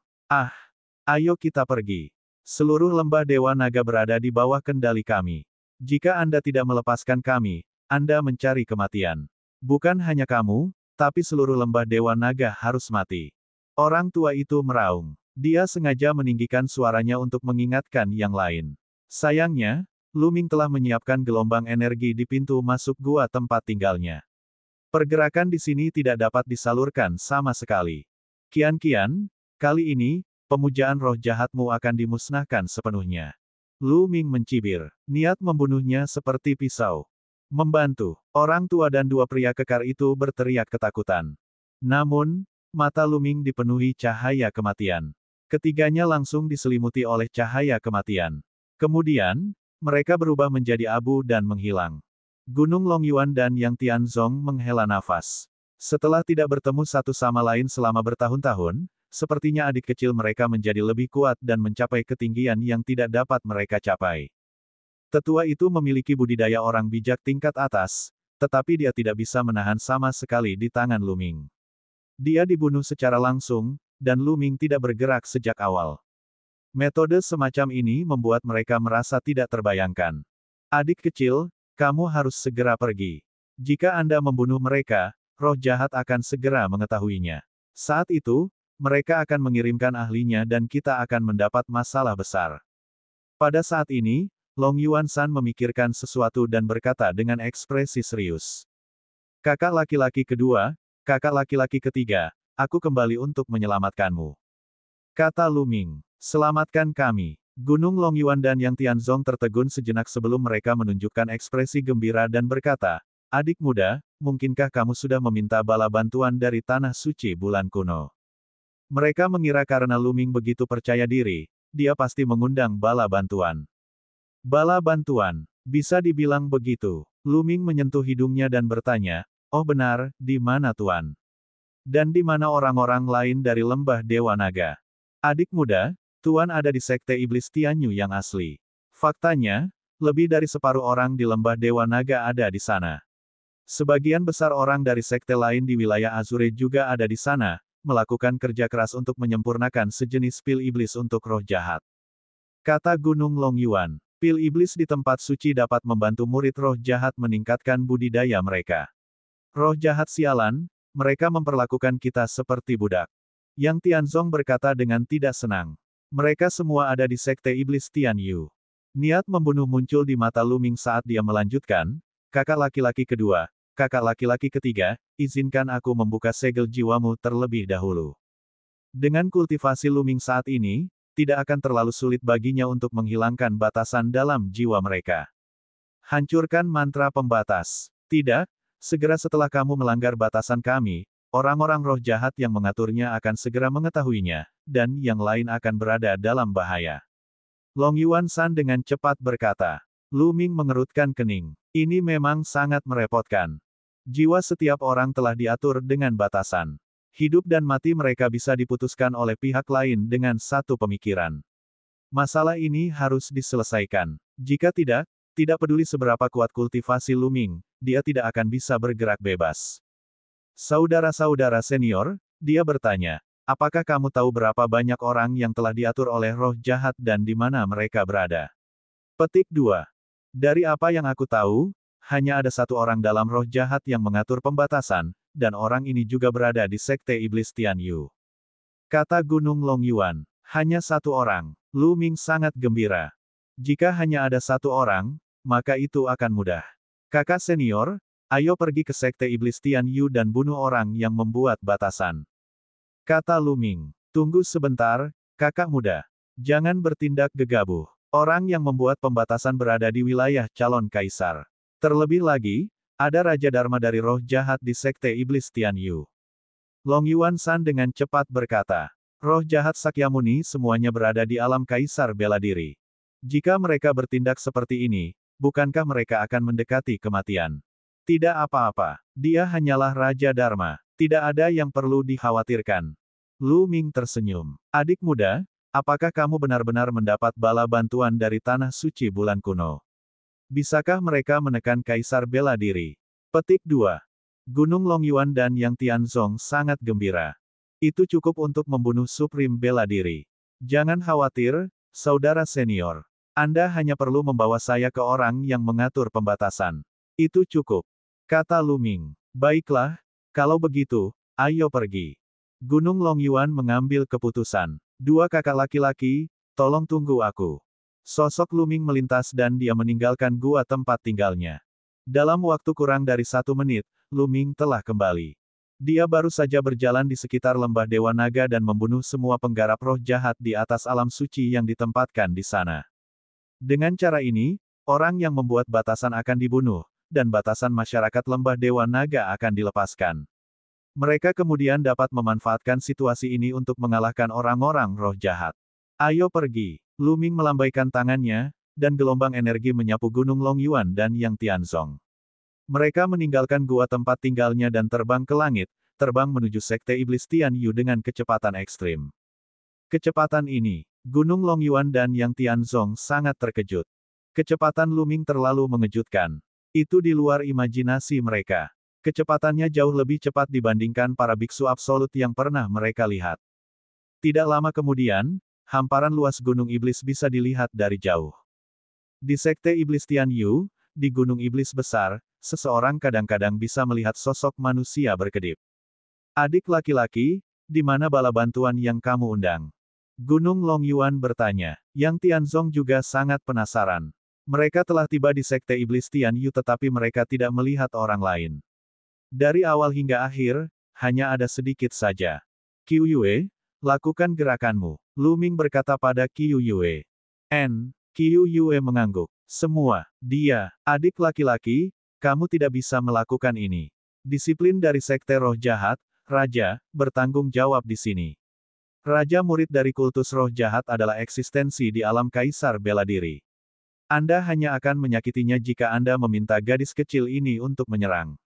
Ayo kita pergi. Seluruh lembah Dewa Naga berada di bawah kendali kami. Jika Anda tidak melepaskan kami, Anda mencari kematian. Bukan hanya kamu, tapi seluruh lembah Dewa Naga harus mati. Orang tua itu meraung. Dia sengaja meninggikan suaranya untuk mengingatkan yang lain. Sayangnya, Lu Ming telah menyiapkan gelombang energi di pintu masuk gua tempat tinggalnya. Pergerakan di sini tidak dapat disalurkan sama sekali. Kian-kian, kali ini, pemujaan roh jahatmu akan dimusnahkan sepenuhnya. Lu Ming mencibir. Niat membunuhnya seperti pisau. Membantu. Orang tua dan dua pria kekar itu berteriak ketakutan. Namun, mata Lu Ming dipenuhi cahaya kematian. Ketiganya langsung diselimuti oleh cahaya kematian. Kemudian, mereka berubah menjadi abu dan menghilang. Gunung Longyuan dan Yang Tianzong menghela nafas. Setelah tidak bertemu satu sama lain selama bertahun-tahun, sepertinya adik kecil mereka menjadi lebih kuat dan mencapai ketinggian yang tidak dapat mereka capai. Tetua itu memiliki budidaya orang bijak tingkat atas, tetapi dia tidak bisa menahan sama sekali di tangan Lu Ming. Dia dibunuh secara langsung, dan Lu Ming tidak bergerak sejak awal. Metode semacam ini membuat mereka merasa tidak terbayangkan. Adik kecil, kamu harus segera pergi. Jika Anda membunuh mereka, roh jahat akan segera mengetahuinya. Saat itu, mereka akan mengirimkan ahlinya dan kita akan mendapat masalah besar. Pada saat ini, Long Yuan San memikirkan sesuatu dan berkata dengan ekspresi serius. Kakak laki-laki kedua, kakak laki-laki ketiga, aku kembali untuk menyelamatkanmu. Kata Lu Ming, selamatkan kami. Gunung Long Yuan dan Yang Tianzong tertegun sejenak sebelum mereka menunjukkan ekspresi gembira dan berkata, adik muda, mungkinkah kamu sudah meminta bala bantuan dari Tanah Suci Bulan Kuno? Mereka mengira karena Lu Ming begitu percaya diri, dia pasti mengundang bala bantuan. Bala bantuan, bisa dibilang begitu. Lu Ming menyentuh hidungnya dan bertanya, oh benar, di mana Tuan? Dan di mana orang-orang lain dari lembah Dewa Naga? Adik muda, Tuan ada di Sekte Iblis Tianyu yang asli. Faktanya, lebih dari separuh orang di lembah Dewa Naga ada di sana. Sebagian besar orang dari sekte lain di wilayah Azure juga ada di sana, melakukan kerja keras untuk menyempurnakan sejenis pil iblis untuk roh jahat. Kata Gunung Longyuan, pil iblis di tempat suci dapat membantu murid roh jahat meningkatkan budidaya mereka. Roh jahat sialan, mereka memperlakukan kita seperti budak. Yang Tianzong berkata dengan tidak senang. Mereka semua ada di Sekte Iblis Tianyu. Niat membunuh muncul di mata Lu Ming saat dia melanjutkan, kakak laki-laki kedua, kakak laki-laki ketiga, izinkan aku membuka segel jiwamu terlebih dahulu. Dengan kultivasi Lu Ming saat ini, tidak akan terlalu sulit baginya untuk menghilangkan batasan dalam jiwa mereka. Hancurkan mantra pembatas. Tidak, segera setelah kamu melanggar batasan kami, orang-orang roh jahat yang mengaturnya akan segera mengetahuinya, dan yang lain akan berada dalam bahaya. Long Yuan San dengan cepat berkata. Lu Ming mengerutkan kening. Ini memang sangat merepotkan. Jiwa setiap orang telah diatur dengan batasan. Hidup dan mati mereka bisa diputuskan oleh pihak lain dengan satu pemikiran. Masalah ini harus diselesaikan. Jika tidak, tidak peduli seberapa kuat kultivasi Lu Ming, dia tidak akan bisa bergerak bebas. Saudara-saudara senior, dia bertanya, apakah kamu tahu berapa banyak orang yang telah diatur oleh roh jahat dan di mana mereka berada? Petik 2. Dari apa yang aku tahu, hanya ada satu orang dalam roh jahat yang mengatur pembatasan, dan orang ini juga berada di Sekte Iblis Tianyu. Kata Gunung Longyuan, hanya satu orang. Lu Ming sangat gembira. Jika hanya ada satu orang, maka itu akan mudah. Kakak senior, ayo pergi ke Sekte Iblis Tianyu dan bunuh orang yang membuat batasan. Kata Lu Ming, tunggu sebentar, kakak muda. Jangan bertindak gegabah. Orang yang membuat pembatasan berada di wilayah calon kaisar. Terlebih lagi, ada Raja Dharma dari roh jahat di Sekte Iblis Tianyu. Long Yuan San dengan cepat berkata, roh jahat Sakyamuni semuanya berada di alam kaisar bela diri. Jika mereka bertindak seperti ini, bukankah mereka akan mendekati kematian? Tidak apa-apa, dia hanyalah Raja Dharma, tidak ada yang perlu dikhawatirkan. Lu Ming tersenyum. Adik muda, apakah kamu benar-benar mendapat bala bantuan dari Tanah Suci Bulan Kuno? Bisakah mereka menekan Kaisar bela diri? Petik 2. Gunung Longyuan dan Yang Tianzong sangat gembira. Itu cukup untuk membunuh Supreme bela diri. Jangan khawatir, saudara senior. Anda hanya perlu membawa saya ke orang yang mengatur pembatasan. Itu cukup. Kata Lu Ming. Baiklah, kalau begitu, ayo pergi. Gunung Longyuan mengambil keputusan. Dua kakak laki-laki, tolong tunggu aku. Sosok Lu Ming melintas dan dia meninggalkan gua tempat tinggalnya. Dalam waktu kurang dari 1 menit, Lu Ming telah kembali. Dia baru saja berjalan di sekitar lembah Dewa Naga dan membunuh semua penggarap roh jahat di atas alam suci yang ditempatkan di sana. Dengan cara ini, orang yang membuat batasan akan dibunuh, dan batasan masyarakat lembah Dewa Naga akan dilepaskan. Mereka kemudian dapat memanfaatkan situasi ini untuk mengalahkan orang-orang roh jahat. Ayo pergi. Lu Ming melambaikan tangannya, dan gelombang energi menyapu Gunung Longyuan dan Yang Tianzong. Mereka meninggalkan gua tempat tinggalnya dan terbang ke langit, terbang menuju Sekte Iblis Tian Yu dengan kecepatan ekstrim. Kecepatan ini, Gunung Longyuan dan Yang Tianzong sangat terkejut. Kecepatan Lu Ming terlalu mengejutkan. Itu di luar imajinasi mereka. Kecepatannya jauh lebih cepat dibandingkan para biksu absolut yang pernah mereka lihat. Tidak lama kemudian, hamparan luas Gunung Iblis bisa dilihat dari jauh. Di Sekte Iblis Tian Yu, di Gunung Iblis Besar, seseorang kadang-kadang bisa melihat sosok manusia berkedip. Adik laki-laki, di mana bala bantuan yang kamu undang? Gunung Longyuan bertanya. Yang Tianzong juga sangat penasaran. Mereka telah tiba di Sekte Iblis Tian Yu tetapi mereka tidak melihat orang lain. Dari awal hingga akhir, hanya ada sedikit saja. Qiu Yue, lakukan gerakanmu. Lu Ming berkata pada Qiu Yue. Qiu Yue mengangguk. Semua, dia, adik laki-laki, kamu tidak bisa melakukan ini. Disiplin dari Sekte Roh Jahat, Raja, bertanggung jawab di sini. Raja murid dari kultus roh jahat adalah eksistensi di alam Kaisar Bela Diri. Anda hanya akan menyakitinya jika Anda meminta gadis kecil ini untuk menyerang.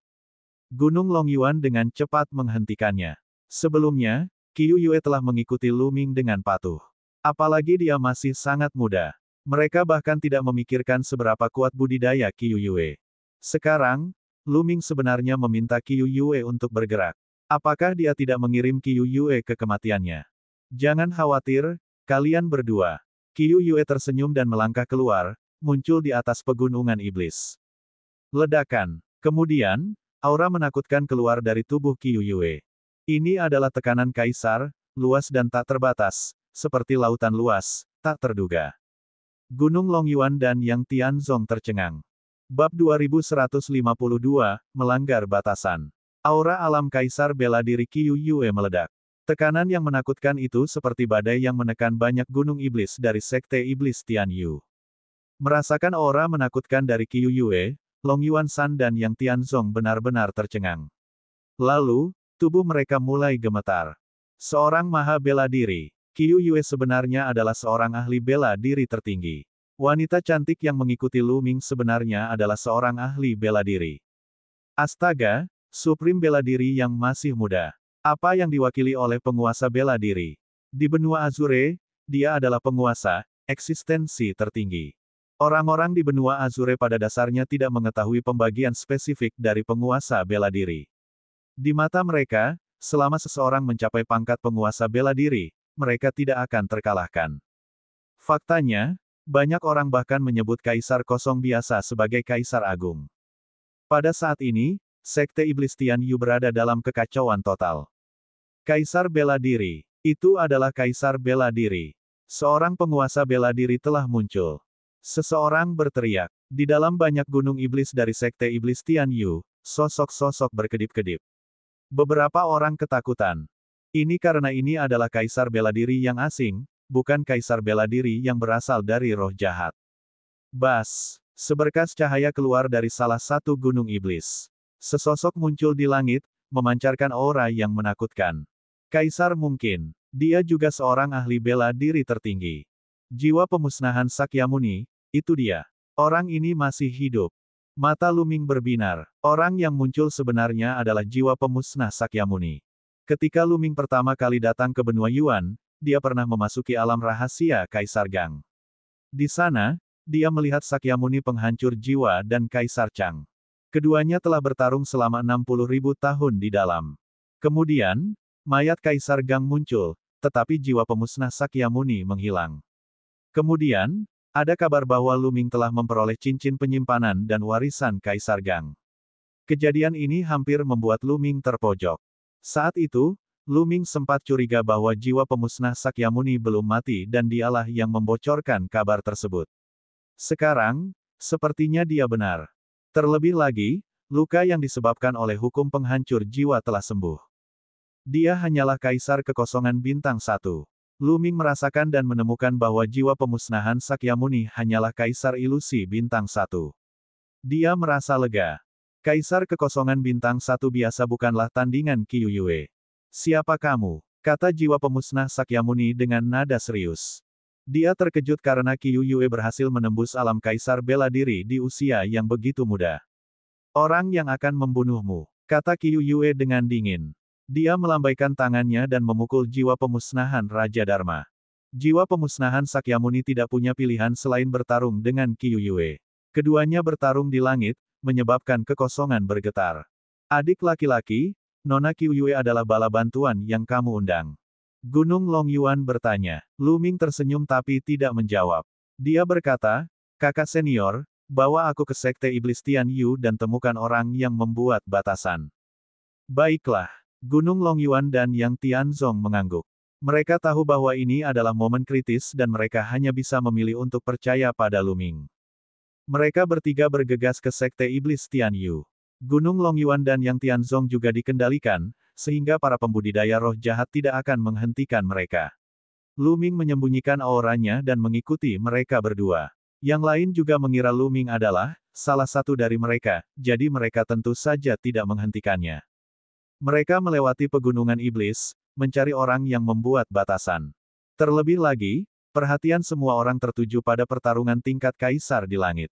Gunung Longyuan dengan cepat menghentikannya. Sebelumnya, Qiu Yue telah mengikuti Lu Ming dengan patuh. Apalagi dia masih sangat muda. Mereka bahkan tidak memikirkan seberapa kuat budidaya Qiu Yue. Sekarang, Lu Ming sebenarnya meminta Qiu Yue untuk bergerak. Apakah dia tidak mengirim Qiu Yue ke kematiannya? Jangan khawatir, kalian berdua. Qiu Yue tersenyum dan melangkah keluar, muncul di atas pegunungan iblis. Ledakan. Kemudian, aura menakutkan keluar dari tubuh Qiu Yue. Ini adalah tekanan kaisar, luas dan tak terbatas, seperti lautan luas, tak terduga. Gunung Longyuan dan Yang Tianzong tercengang. Bab 2152, melanggar batasan. Aura alam kaisar bela diri Qiu Yue meledak. Tekanan yang menakutkan itu seperti badai yang menekan banyak gunung iblis dari Sekte Iblis Tian Yu. Merasakan aura menakutkan dari Qiu Yue, Longyuan San dan Yang Tianzong benar-benar tercengang. Lalu, tubuh mereka mulai gemetar. Seorang maha bela diri. Qiu Yue sebenarnya adalah seorang ahli bela diri tertinggi. Wanita cantik yang mengikuti Lu Ming sebenarnya adalah seorang ahli bela diri. Astaga, Supreme bela diri yang masih muda. Apa yang diwakili oleh penguasa bela diri? Di benua Azure, dia adalah penguasa, eksistensi tertinggi. Orang-orang di benua Azure pada dasarnya tidak mengetahui pembagian spesifik dari penguasa bela diri. Di mata mereka, selama seseorang mencapai pangkat penguasa bela diri, mereka tidak akan terkalahkan. Faktanya, banyak orang bahkan menyebut Kaisar Kosong biasa sebagai Kaisar Agung. Pada saat ini, Sekte Iblis Tian Yu berada dalam kekacauan total. Kaisar bela diri. Itu adalah Kaisar bela diri. Seorang penguasa bela diri telah muncul. Seseorang berteriak. Di dalam banyak gunung iblis dari Sekte Iblis Tian Yu, sosok-sosok berkedip-kedip. Beberapa orang ketakutan. Ini karena ini adalah Kaisar bela diri yang asing, bukan Kaisar bela diri yang berasal dari roh jahat. Bas. Seberkas cahaya keluar dari salah satu gunung iblis. Sesosok muncul di langit, memancarkan aura yang menakutkan. Kaisar mungkin. Dia juga seorang ahli bela diri tertinggi. Jiwa pemusnahan Sakyamuni, itu dia. Orang ini masih hidup. Mata Lu Ming berbinar. Orang yang muncul sebenarnya adalah jiwa pemusnah Sakyamuni. Ketika Lu Ming pertama kali datang ke benua Yuan, dia pernah memasuki alam rahasia Kaisar Gang. Di sana, dia melihat Sakyamuni penghancur jiwa dan Kaisar Chang. Keduanya telah bertarung selama 60.000 tahun di dalam. Kemudian, mayat Kaisar Gang muncul, tetapi jiwa pemusnah Sakyamuni menghilang. Kemudian, ada kabar bahwa Lu Ming telah memperoleh cincin penyimpanan dan warisan Kaisar Gang. Kejadian ini hampir membuat Lu Ming terpojok. Saat itu, Lu Ming sempat curiga bahwa jiwa pemusnah Sakyamuni belum mati dan dialah yang membocorkan kabar tersebut. Sekarang, sepertinya dia benar. Terlebih lagi, luka yang disebabkan oleh hukum penghancur jiwa telah sembuh. Dia hanyalah Kaisar Kekosongan Bintang 1. Lu Ming merasakan dan menemukan bahwa jiwa pemusnahan Sakyamuni hanyalah Kaisar Ilusi Bintang 1. Dia merasa lega. Kaisar Kekosongan Bintang 1 biasa bukanlah tandingan Qiu Yue. Siapa kamu? Kata jiwa pemusnah Sakyamuni dengan nada serius. Dia terkejut karena Qiu Yue berhasil menembus alam kaisar bela diri di usia yang begitu muda. Orang yang akan membunuhmu, kata Qiu Yue dengan dingin. Dia melambaikan tangannya dan memukul jiwa pemusnahan Raja Dharma. Jiwa pemusnahan Sakyamuni tidak punya pilihan selain bertarung dengan Qiu Yue. Keduanya bertarung di langit, menyebabkan kekosongan bergetar. Adik laki-laki, Nona Qiu Yue adalah bala bantuan yang kamu undang. Gunung Longyuan bertanya. Lu Ming tersenyum tapi tidak menjawab. Dia berkata, kakak senior, bawa aku ke sekte iblis Tian Yu dan temukan orang yang membuat batasan. Baiklah. Gunung Longyuan dan Yang Tianzong mengangguk. Mereka tahu bahwa ini adalah momen kritis dan mereka hanya bisa memilih untuk percaya pada Lu Ming. Mereka bertiga bergegas ke sekte iblis Tian Yu. Gunung Longyuan dan Yang Tianzong juga dikendalikan, sehingga para pembudidaya roh jahat tidak akan menghentikan mereka. Lu Ming menyembunyikan auranya dan mengikuti mereka berdua. Yang lain juga mengira Lu Ming adalah salah satu dari mereka, jadi mereka tentu saja tidak menghentikannya. Mereka melewati pegunungan iblis, mencari orang yang membuat batasan. Terlebih lagi, perhatian semua orang tertuju pada pertarungan tingkat kaisar di langit.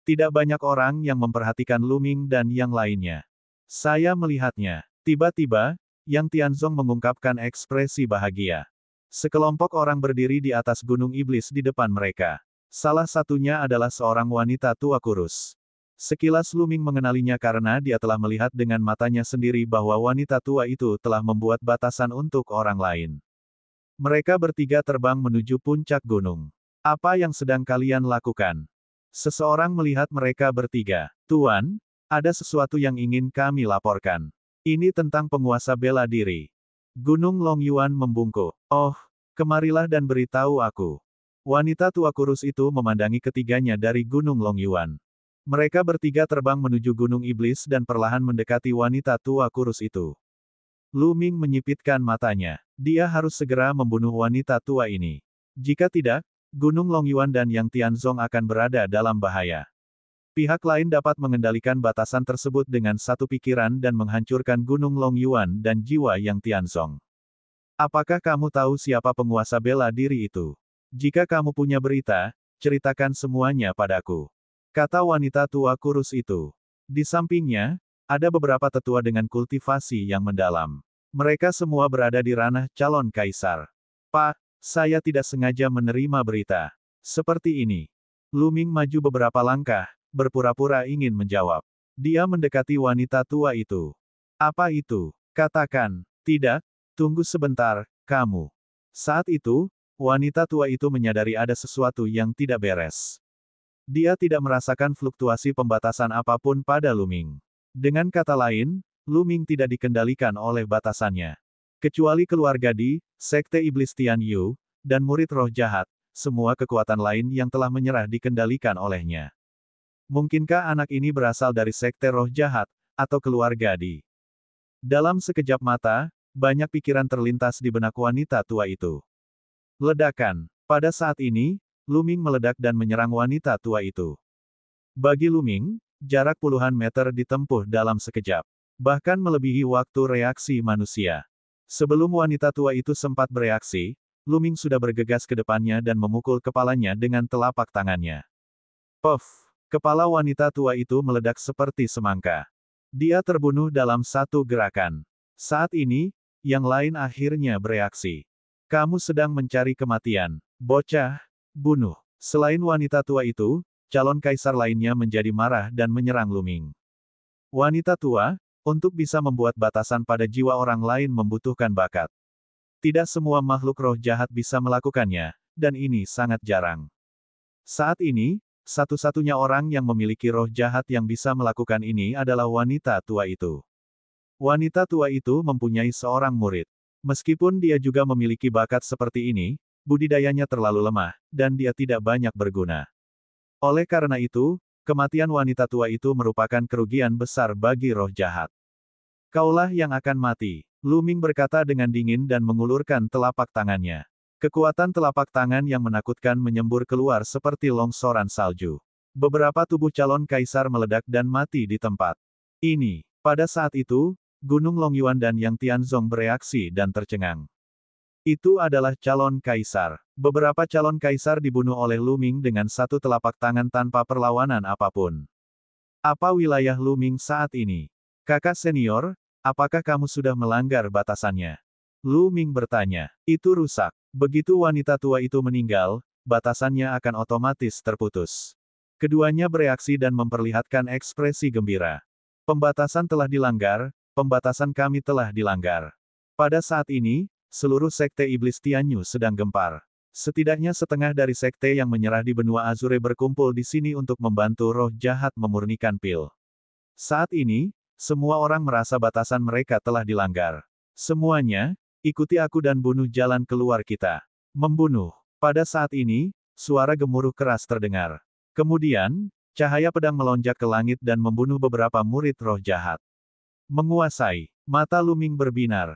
Tidak banyak orang yang memperhatikan Lu Ming dan yang lainnya. Saya melihatnya. Tiba-tiba, Yang Tianzong mengungkapkan ekspresi bahagia. Sekelompok orang berdiri di atas gunung iblis di depan mereka. Salah satunya adalah seorang wanita tua kurus. Sekilas Lu Ming mengenalinya karena dia telah melihat dengan matanya sendiri bahwa wanita tua itu telah membuat batasan untuk orang lain. Mereka bertiga terbang menuju puncak gunung. Apa yang sedang kalian lakukan? Seseorang melihat mereka bertiga. Tuan, ada sesuatu yang ingin kami laporkan. Ini tentang penguasa bela diri. Gunung Longyuan membungkuk. Oh, kemarilah dan beritahu aku. Wanita tua kurus itu memandangi ketiganya dari Gunung Longyuan. Mereka bertiga terbang menuju Gunung Iblis dan perlahan mendekati wanita tua kurus itu. Lu Ming menyipitkan matanya. Dia harus segera membunuh wanita tua ini. Jika tidak, Gunung Longyuan dan Yang Tianzong akan berada dalam bahaya. Pihak lain dapat mengendalikan batasan tersebut dengan satu pikiran dan menghancurkan Gunung Longyuan dan jiwa Yang Tianzong. Apakah kamu tahu siapa penguasa bela diri itu? Jika kamu punya berita, ceritakan semuanya padaku. Kata wanita tua kurus itu. Di sampingnya, ada beberapa tetua dengan kultivasi yang mendalam. Mereka semua berada di ranah calon kaisar. Pak, saya tidak sengaja menerima berita. Seperti ini. Lu Ming maju beberapa langkah, berpura-pura ingin menjawab. Dia mendekati wanita tua itu. Apa itu? Katakan. Tidak, tunggu sebentar, kamu. Saat itu, wanita tua itu menyadari ada sesuatu yang tidak beres. Dia tidak merasakan fluktuasi pembatasan apapun pada Lu Ming. Dengan kata lain, Lu Ming tidak dikendalikan oleh batasannya. Kecuali keluarga di sekte iblis Tian Yu, dan murid roh jahat, semua kekuatan lain yang telah menyerah dikendalikan olehnya. Mungkinkah anak ini berasal dari sekte roh jahat, atau keluarga di? Dalam sekejap mata, banyak pikiran terlintas di benak wanita tua itu. Ledakan. Pada saat ini, Lu Ming meledak dan menyerang wanita tua itu. Bagi Lu Ming, jarak puluhan meter ditempuh dalam sekejap. Bahkan melebihi waktu reaksi manusia. Sebelum wanita tua itu sempat bereaksi, Lu Ming sudah bergegas ke depannya dan memukul kepalanya dengan telapak tangannya. Puff! Kepala wanita tua itu meledak seperti semangka. Dia terbunuh dalam satu gerakan. Saat ini, yang lain akhirnya bereaksi. Kamu sedang mencari kematian. Bocah, bunuh. Selain wanita tua itu, calon kaisar lainnya menjadi marah dan menyerang Lu Ming. Wanita tua, untuk bisa membuat batasan pada jiwa orang lain membutuhkan bakat. Tidak semua makhluk roh jahat bisa melakukannya, dan ini sangat jarang. Saat ini, satu-satunya orang yang memiliki roh jahat yang bisa melakukan ini adalah wanita tua itu. Wanita tua itu mempunyai seorang murid. Meskipun dia juga memiliki bakat seperti ini, budidayanya terlalu lemah, dan dia tidak banyak berguna. Oleh karena itu, kematian wanita tua itu merupakan kerugian besar bagi roh jahat. Kaulah yang akan mati. Lu Ming berkata dengan dingin dan mengulurkan telapak tangannya. Kekuatan telapak tangan yang menakutkan menyembur keluar seperti longsoran salju. Beberapa tubuh calon kaisar meledak dan mati di tempat. Ini. Pada saat itu, Gunung Longyuan dan Yang Tianzong bereaksi dan tercengang. Itu adalah calon kaisar. Beberapa calon kaisar dibunuh oleh Lu Ming dengan satu telapak tangan tanpa perlawanan apapun. Apa wilayah Lu Ming saat ini? Kakak senior, apakah kamu sudah melanggar batasannya? Lu Ming bertanya. Itu rusak. Begitu wanita tua itu meninggal, batasannya akan otomatis terputus. Keduanya bereaksi dan memperlihatkan ekspresi gembira. Pembatasan telah dilanggar, pembatasan kami telah dilanggar. Pada saat ini, seluruh sekte iblis Tianyu sedang gempar. Setidaknya setengah dari sekte yang menyerah di benua Azure berkumpul di sini untuk membantu roh jahat memurnikan pil. Saat ini, semua orang merasa batasan mereka telah dilanggar. Semuanya, ikuti aku dan bunuh jalan keluar kita. Membunuh. Pada saat ini, suara gemuruh keras terdengar. Kemudian, cahaya pedang melonjak ke langit dan membunuh beberapa murid roh jahat. Menguasai. Mata Lu Ming berbinar.